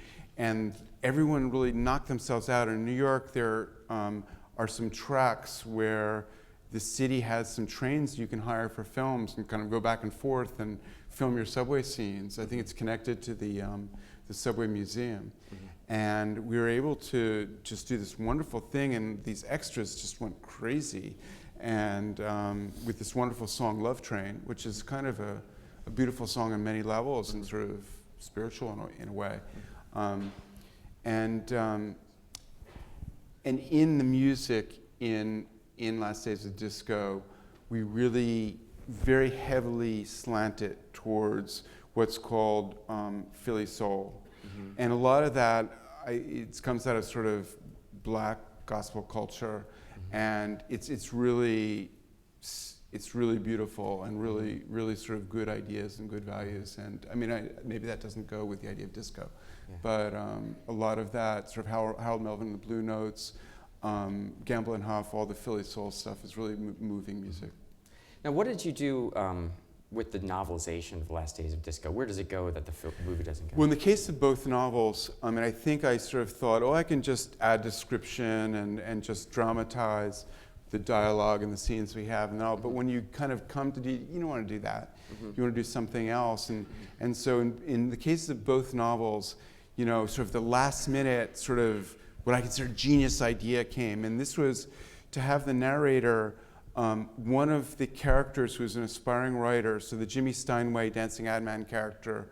everyone really knocked themselves out. In New York, there are some tracks where the city has some trains you can hire for films and kind of go back and forth and film your subway scenes. I think it's connected to the Subway Museum. And we were able to just do this wonderful thing, and these extras just went crazy. And with this wonderful song, Love Train, which is kind of a beautiful song on many levels and sort of spiritual in a way. And in the music in Last Days of Disco, we really very heavily slant it towards what's called Philly soul. And a lot of that, it comes out of sort of black gospel culture, and it's really beautiful and really sort of good ideas and good values. And maybe that doesn't go with the idea of disco, but a lot of that sort of Harold Melvin and the Blue Notes, Gamble and Huff, all the Philly soul stuff is really moving music. Now, what did you do with the novelization of The Last Days of Disco? Where does it go that the movie doesn't go? Well, in the case of both novels, I think I sort of thought, I can just add description and just dramatize the dialogue and the scenes we have now. But when you kind of come to you don't want to do that. You want to do something else. And so in the case of both novels, sort of the last minute sort of what I consider genius idea came. And this was to have the narrator, one of the characters who's an aspiring writer, so the Jimmy Steinway dancing ad man character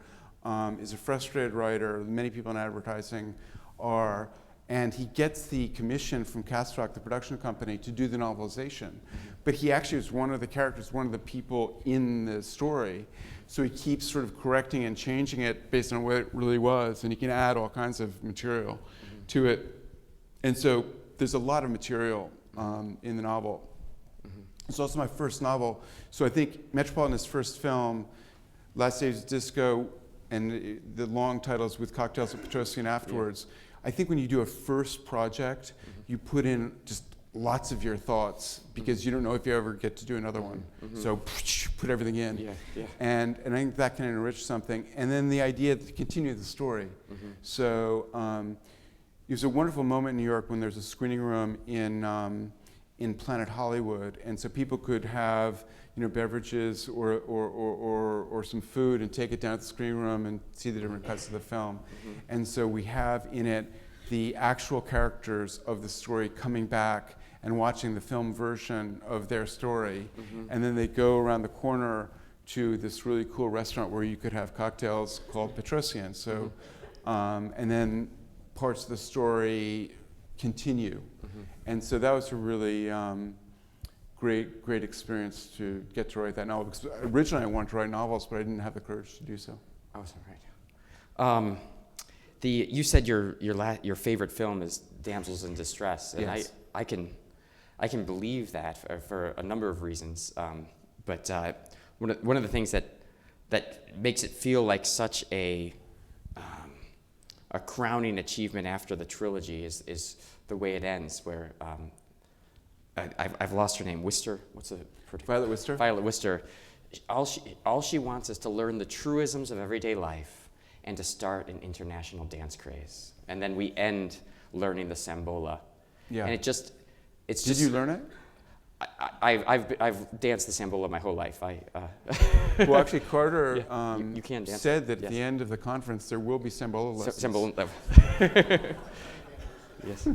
is a frustrated writer. Many people in advertising are. And he gets the commission from Castrock, the production company, to do the novelization. But he actually is one of the characters, one of the people in the story. So he keeps sort of correcting and changing it based on what it really was. And he can add all kinds of material to it. And so there's a lot of material in the novel. It's also my first novel. So I think Metropolitan's first film, Last Days of Disco, and the long titles With Cocktails at Petrosian afterwards. I think when you do a first project, you put in just lots of your thoughts because you don't know if you ever get to do another one. So put everything in. Yeah. And I think that can enrich something. And then the idea to continue the story. So it was a wonderful moment in New York when there's a screening room in Planet Hollywood, and so people could have beverages or some food and take it down to the screening room and see the different cuts of the film. And so we have in it the actual characters of the story coming back and watching the film version of their story, and then they go around the corner to this really cool restaurant where you could have cocktails called Petrosian. So, and then parts of the story continue. And so that was a really great experience to get to write that novel. Because originally I wanted to write novels, but I didn't have the courage to do so. Oh, that's right. You said your favorite film is Damsels in Distress, and Yes. I can believe that for a number of reasons. But one of the things that makes it feel like such a crowning achievement after the trilogy is the way it ends, where I've lost her name. Wister, what's the Violet Wister? Violet Wister. All she wants is to learn the truisms of everyday life and to start an international dance craze. And then we end learning the Sambola. Yeah. And it's Did just. you learn it? I've danced the Sambola my whole life. Well, actually, Carter you can dance said that yes. at the end of the conference there will be Sambola lessons. Sambola. Yes.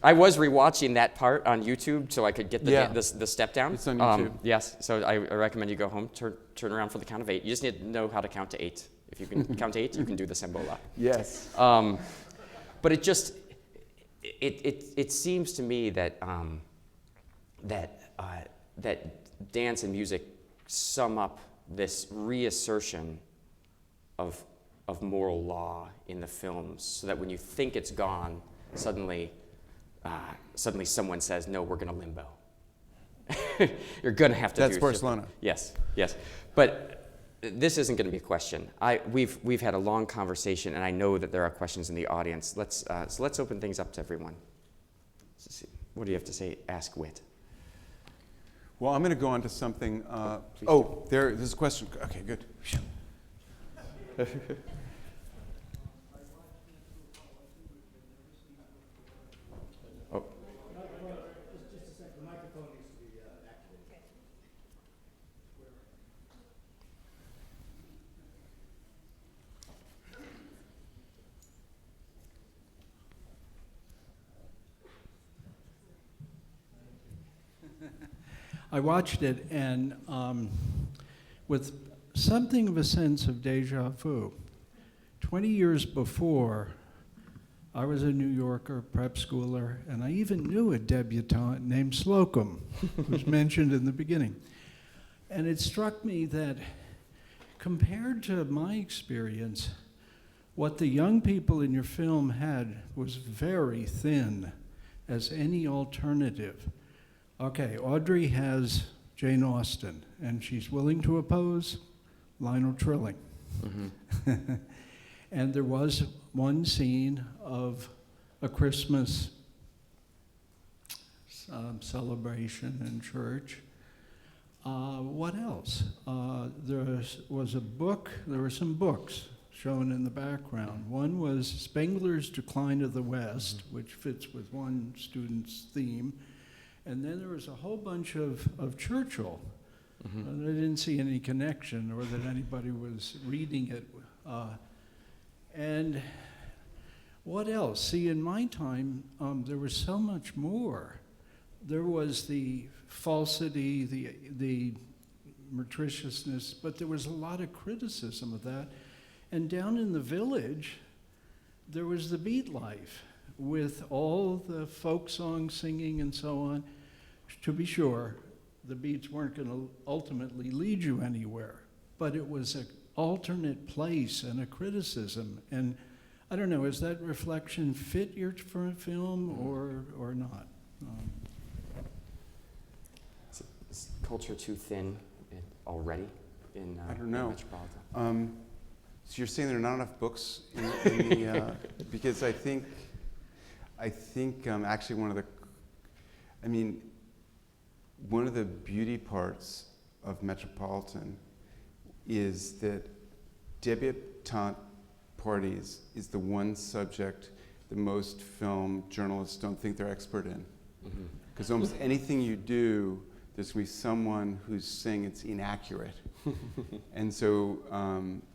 I was rewatching that part on YouTube so I could get the step down. It's on YouTube. Yes, so I recommend you go home, turn around for the count of 8. You just need to know how to count to 8. If you can count to 8, you can do the Sambola. Yes. But it seems to me that that dance and music sum up this reassertion of moral law in the films, so that when you think it's gone, suddenly someone says, "No, we're going to limbo." You're going to have to. That's Barcelona. Yes. But this isn't going to be a question. We've had a long conversation, and I know that there are questions in the audience. Let's open things up to everyone. Let's see. What do you have to say? Ask Whit. Well, I'm going to go on to something. There's a question. Okay, good. Oh. Just a second. The microphone needs to be activated. I watched it and with something of a sense of deja vu. 20 years before, I was a New Yorker prep schooler, and I even knew a debutante named Slocum, who was mentioned in the beginning. And it struck me that compared to my experience, what the young people in your film had was very thin as any alternative. Okay, Audrey has Jane Austen, and she's willing to oppose Lionel Trilling. Mm-hmm. And there was one scene of a Christmas celebration in church. What else? There was a book, there were some books shown in the background. One was Spengler's Decline of the West, which fits with one student's theme. And then there was a whole bunch of Churchill. Mm-hmm. I didn't see any connection or that anybody was reading it. And what else? See, in my time, there was so much more. There was the falsity, the meretriciousness, but there was a lot of criticism of that. And down in the village, there was the beat life with all the folk song singing and so on. To be sure, the beats weren't going to ultimately lead you anywhere, but it was an alternate place and a criticism. And I don't know, is that reflection fit your film or not? Is culture too thin already in I don't know. Metropolitan? So you're saying there are not enough books in the because I think actually one of the I mean, one of the beauty parts of Metropolitan is that debutante parties is the one subject that most film journalists don't think they're expert in. Because almost anything you do, there's going to be someone who's saying it's inaccurate. And so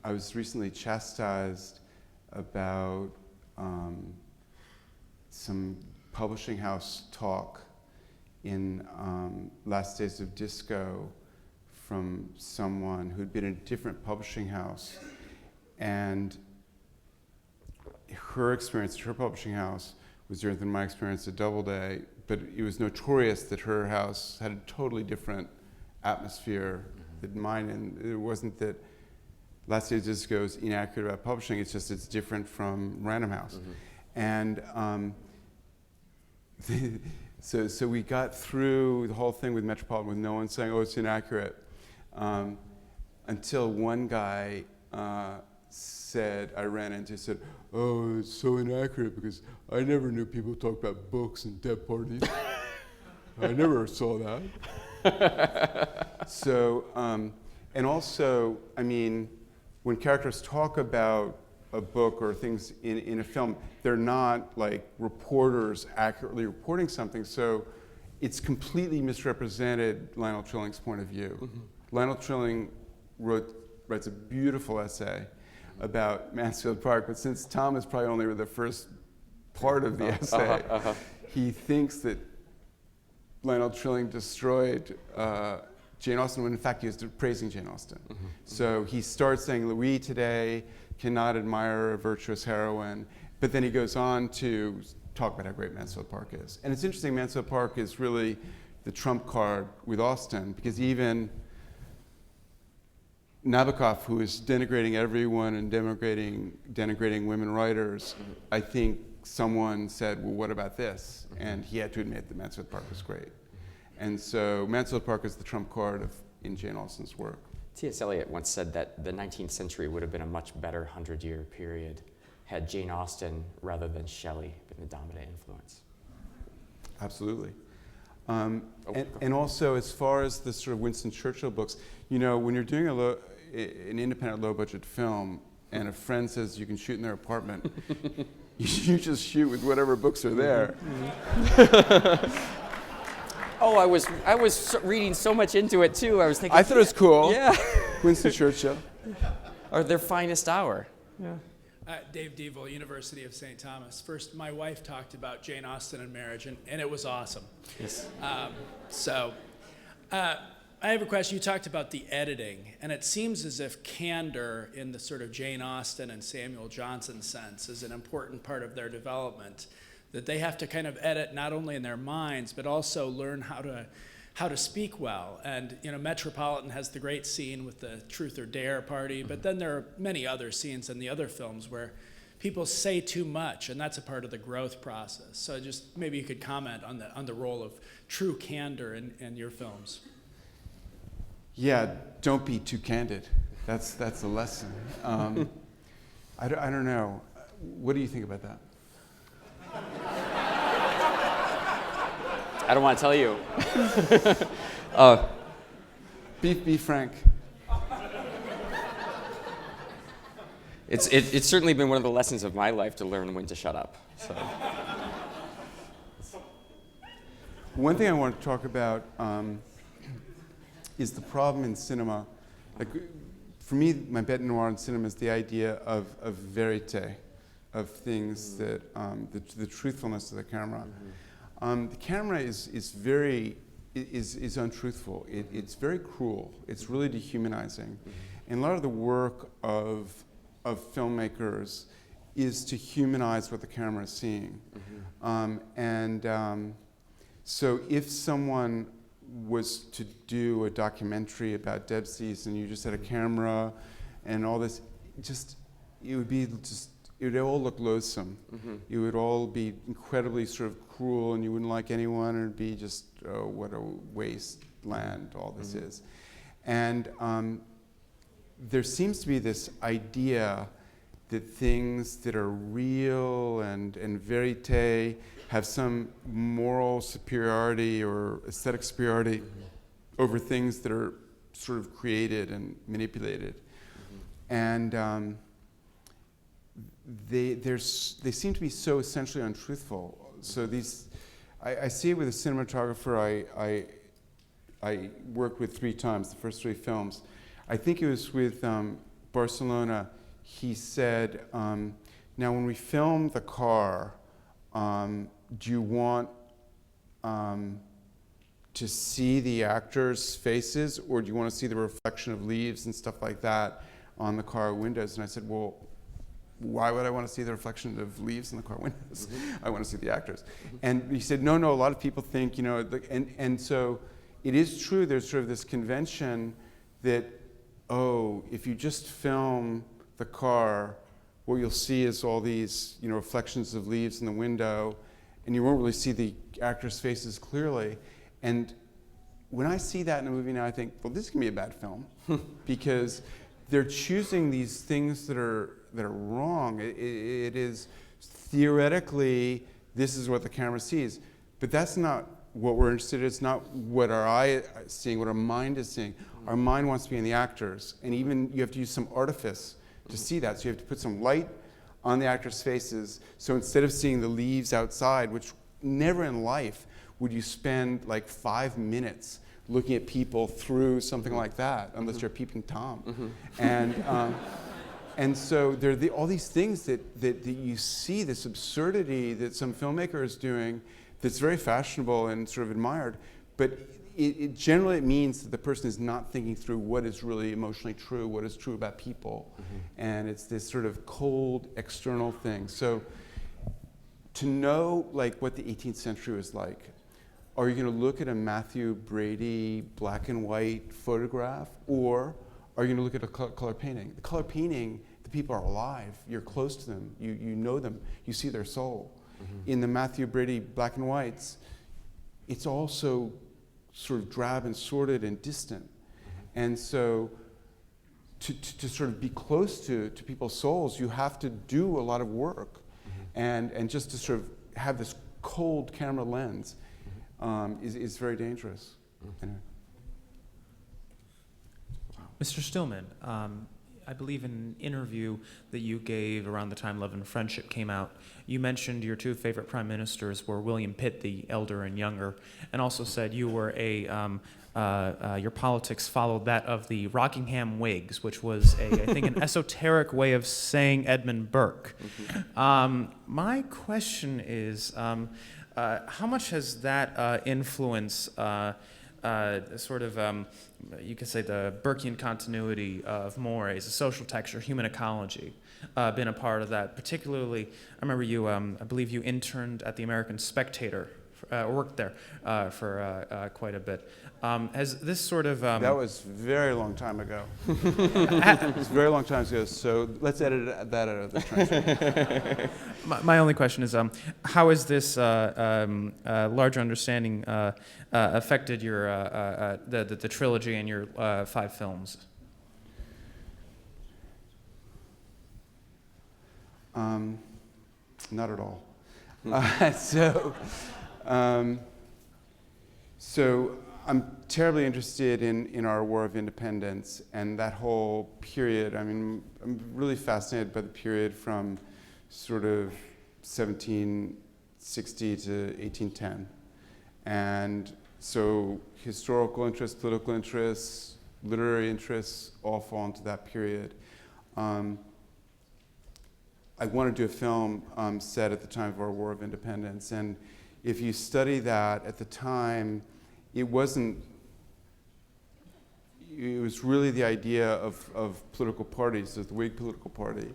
I was recently chastised about some publishing house talk in Last Days of Disco from someone who'd been in a different publishing house. And her experience at her publishing house was different than my experience at Doubleday, but it was notorious that her house had a totally different atmosphere than mine, and it wasn't that Last Days of Disco is inaccurate about publishing, it's just it's different from Random House. And so we got through the whole thing with Metropolitan with no one saying, oh, it's inaccurate, until one guy said, I ran into, said, oh, it's so inaccurate because I never knew people talk about books and dead parties. I never saw that. So, and also, I mean, when characters talk about a book or things in a film, they're not like reporters accurately reporting something, so it's completely misrepresented Lionel Trilling's point of view. Lionel Trilling writes a beautiful essay about Mansfield Park, but since Tom is probably only the first part of the essay, he thinks that Lionel Trilling destroyed Jane Austen, when in fact he was praising Jane Austen. So he starts saying, Louis today cannot admire a virtuous heroine, but then he goes on to talk about how great Mansfield Park is. And it's interesting, Mansfield Park is really the trump card with Austen, because even Nabokov, who is denigrating everyone and denigrating women writers, I think someone said, well, what about this? And he had to admit that Mansfield Park was great. And so Mansfield Park is the trump card in Jane Austen's work. T.S. Eliot once said that the 19th century would have been a much better 100-year period had Jane Austen, rather than Shelley, been the dominant influence. Absolutely. And also, as far as the sort of Winston Churchill books, you know, when you're doing an independent low-budget film and a friend says you can shoot in their apartment, you just shoot with whatever books are there. Oh, I was reading so much into it too. I was thinking. I thought it was cool. Yeah. Winston Churchill. Or their finest hour. Yeah. Dave Devil, University of St. Thomas. First, my wife talked about Jane Austen and marriage, and it was awesome. Yes. I have a question. You talked about the editing, and it seems as if candor in the sort of Jane Austen and Samuel Johnson sense is an important part of their development, that they have to kind of edit not only in their minds, but also learn how to speak well. And you know, Metropolitan has the great scene with the Truth or Dare party, but then there are many other scenes in the other films where people say too much, and that's a part of the growth process. So just maybe you could comment on the role of true candor in your films. Yeah, don't be too candid. That's the lesson. I don't know. What do you think about that? I don't want to tell you. Be frank. It's certainly been one of the lessons of my life to learn when to shut up. So. One thing I want to talk about is the problem in cinema. Like, for me, my bête noire in cinema is the idea of vérité, of things that the truthfulness of the camera. The camera is untruthful. It's very cruel. It's really dehumanizing, and a lot of the work of filmmakers is to humanize what the camera is seeing. So if someone was to do a documentary about Debsies and you just had a camera and all this, it would all look loathsome. It would all be incredibly sort of cruel, and you wouldn't like anyone, and it'd be just, oh, what a wasteland all this is. And there seems to be this idea that things that are real and verite have some moral superiority or aesthetic superiority over things that are sort of created and manipulated. And they seem to be so essentially untruthful. So I see it with a cinematographer I worked with 3 times, the first 3 films. I think it was with Barcelona. He said, now when we film the car, do you want to see the actors' faces, or do you want to see the reflection of leaves and stuff like that on the car windows? And I said, well, why would I want to see the reflection of leaves in the car windows? I want to see the actors. And he said, no, a lot of people think, and so it is true, there's sort of this convention that, if you just film the car, what you'll see is all these, reflections of leaves in the window, and you won't really see the actors' faces clearly. And when I see that in a movie now, I think, well, this can be a bad film, because they're choosing these things that are wrong. It is theoretically, this is what the camera sees, but that's not what we're interested in. It's not what our eye is seeing, what our mind is seeing. Our mind wants to be in the actors, and even you have to use some artifice to see that. So you have to put some light on the actors' faces. So instead of seeing the leaves outside, which never in life would you spend like 5 minutes looking at people through something like that, unless you're peeping Tom. And so there are all these things that you see, this absurdity that some filmmaker is doing that's very fashionable and sort of admired, but it generally means that the person is not thinking through what is really emotionally true, what is true about people. And it's this sort of cold external thing. So to know like what the 18th century was like, are you going to look at a Matthew Brady black and white photograph, or are you going to look at a color painting? The color painting, the people are alive. You're close to them. You know them. You see their soul. In the Matthew Brady black and whites, it's also sort of drab and sordid and distant. And so to sort of be close to people's souls, you have to do a lot of work. And just to sort of have this cold camera lens is very dangerous. Anyway. Mr. Stillman, I believe in an interview that you gave around the time Love and Friendship came out, you mentioned your 2 favorite prime ministers were William Pitt, the elder and younger, and also said you were your politics followed that of the Rockingham Whigs, which was I think an esoteric way of saying Edmund Burke. My question is, how much has that influence you could say the Burkean continuity of mores, the social texture, human ecology, been a part of that? Particularly, I remember you, I believe you interned at the American Spectator, worked there for quite a bit. Has this sort of... that was a very long time ago. It was a very long time ago, so let's edit that out of the transcript. My only question is, how has this larger understanding affected your the trilogy and your 5 films? Not at all. So I'm terribly interested in our War of Independence and that whole period. I mean, I'm really fascinated by the period from sort of 1760 to 1810. And so historical interests, political interests, literary interests all fall into that period. I want to do a film set at the time of our War of Independence. And if you study that at the time, it was really the idea of political parties, of the Whig political party,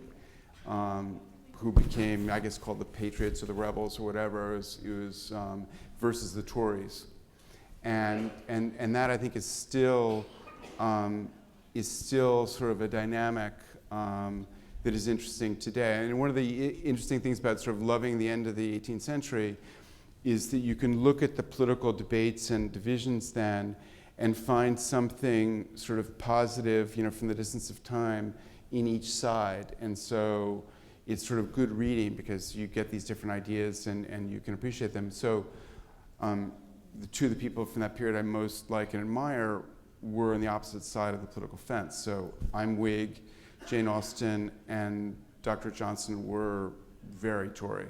who became, I guess, called the Patriots or the Rebels or whatever. It was versus the Tories. And that, I think, is still sort of a dynamic that is interesting today. And one of the interesting things about sort of loving the end of the 18th century is that you can look at the political debates and divisions then and find something sort of positive, from the distance of time in each side. And so it's sort of good reading because you get these different ideas and you can appreciate them. So the two of the people from that period I most like and admire were on the opposite side of the political fence. So I'm Whig, Jane Austen and Dr. Johnson were very Tory.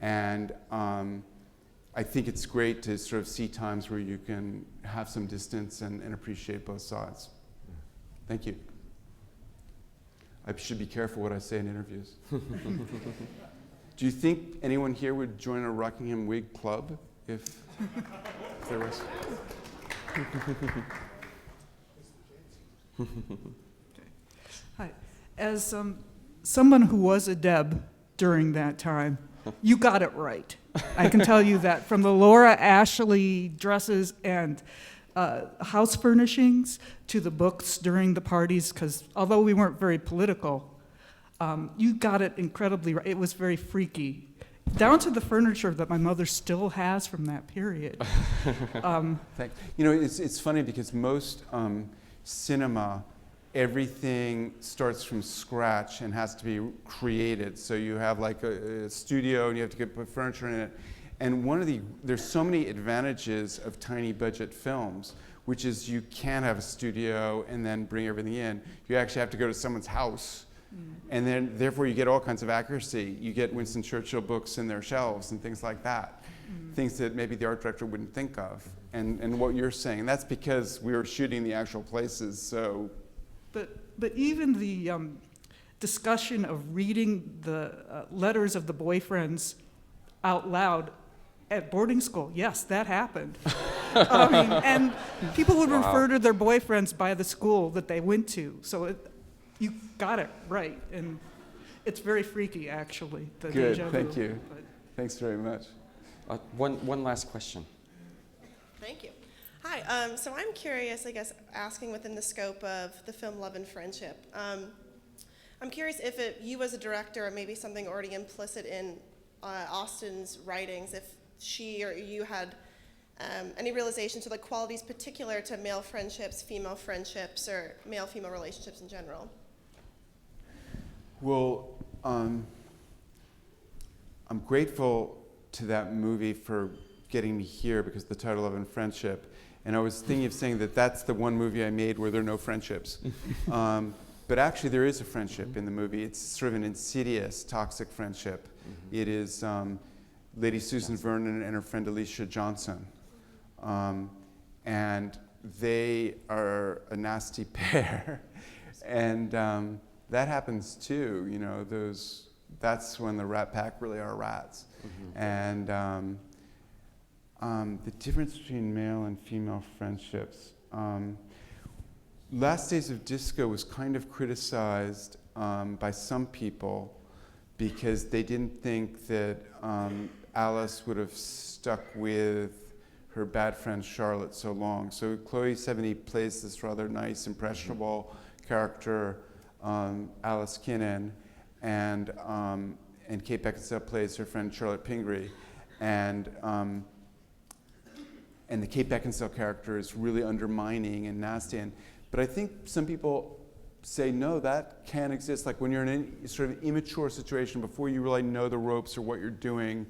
And I think it's great to sort of see times where you can have some distance and appreciate both sides. Thank you. I should be careful what I say in interviews. Do you think anyone here would join a Rockingham Whig club if there was? Hi. As someone who was a Deb during that time, you got it right. I can tell you that from the Laura Ashley dresses and house furnishings to the books during the parties, because although we weren't very political, you got it incredibly right. It was very freaky, down to the furniture that my mother still has from that period. Thanks. You know, it's funny because most cinema, everything starts from scratch and has to be created. So you have like a studio and you have to put furniture in it. And there's so many advantages of tiny budget films, which is you can't have a studio and then bring everything in. You actually have to go to someone's house. And then therefore you get all kinds of accuracy. You get Winston Churchill books in their shelves and things like that. Things that maybe the art director wouldn't think of. And what you're saying, that's because we were shooting the actual places, so. But even the discussion of reading the letters of the boyfriends out loud at boarding school, yes, that happened. And people would refer to their boyfriends by the school that they went to. So you got it right. And it's very freaky, actually, the Good, deja vu. thank you. Thanks very much. One last question. Thank you. Hi, so I'm curious, I guess, asking within the scope of the film Love and Friendship. I'm curious if you as a director, or maybe something already implicit in Austen's writings, if she or you had any realization to the qualities particular to male friendships, female friendships, or male-female relationships in general. Well, I'm grateful to that movie for getting me here because the title Love and Friendship. And I was thinking of saying that that's the one movie I made where there are no friendships. But actually there is a friendship in the movie. It's sort of an insidious, toxic friendship. It is Lady Susan Vernon and her friend Alicia Johnson. And they are a nasty pair. And that happens too, you know, that's when the Rat Pack really are rats. And the difference between male and female friendships. Last Days of Disco was kind of criticized by some people because they didn't think that Alice would have stuck with her bad friend Charlotte so long. So Chloe Sevigny plays this rather nice, impressionable character, Alice Kinnan, and Kate Beckinsale plays her friend Charlotte Pingree. And the Kate Beckinsale character is really undermining and nasty. But I think some people say, no, that can't exist. Like when you're in a sort of immature situation, before you really know the ropes or what you're doing,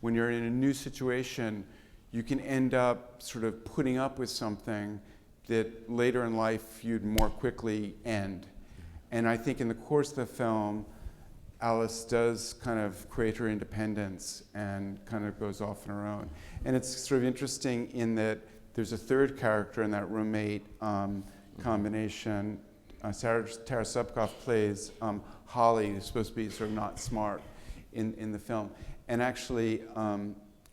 when you're in a new situation, you can end up sort of putting up with something that later in life you'd more quickly end. And I think in the course of the film, Alice does kind of create her independence and kind of goes off on her own. And it's sort of interesting in that there's a third character in that roommate combination. Tara Subkoff plays Holly, who's supposed to be sort of not smart in the film. And actually,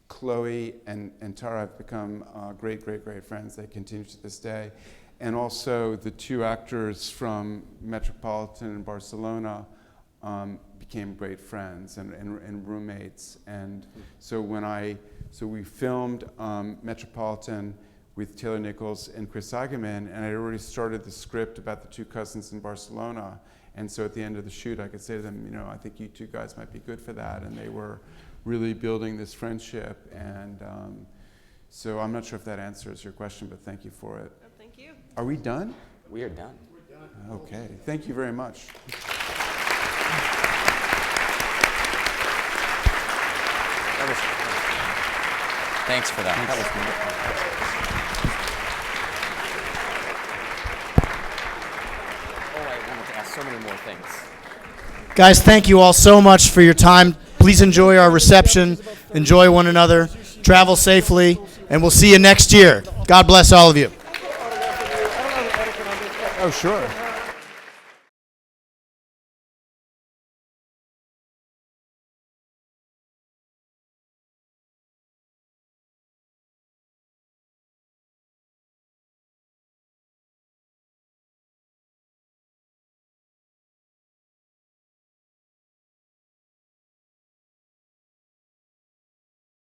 Chloe and Tara have become great friends. They continue to this day. And also the two actors from Metropolitan and Barcelona became great friends and roommates. And so we filmed Metropolitan with Taylor Nichols and Chris Eigenman, and I'd already started the script about the two cousins in Barcelona. And so at the end of the shoot, I could say to them, you know, I think you two guys might be good for that. And they were really building this friendship. And so I'm not sure if that answers your question, but thank you for it. Oh, thank you. Are we done? We are done. We're done. Okay, thank you very much. Thanks for that. That was wonderful. Oh, I wanted to ask so many more things. Guys, thank you all so much for your time. Please enjoy our reception. Enjoy one another. Travel safely. And we'll see you next year. God bless all of you. Oh, sure.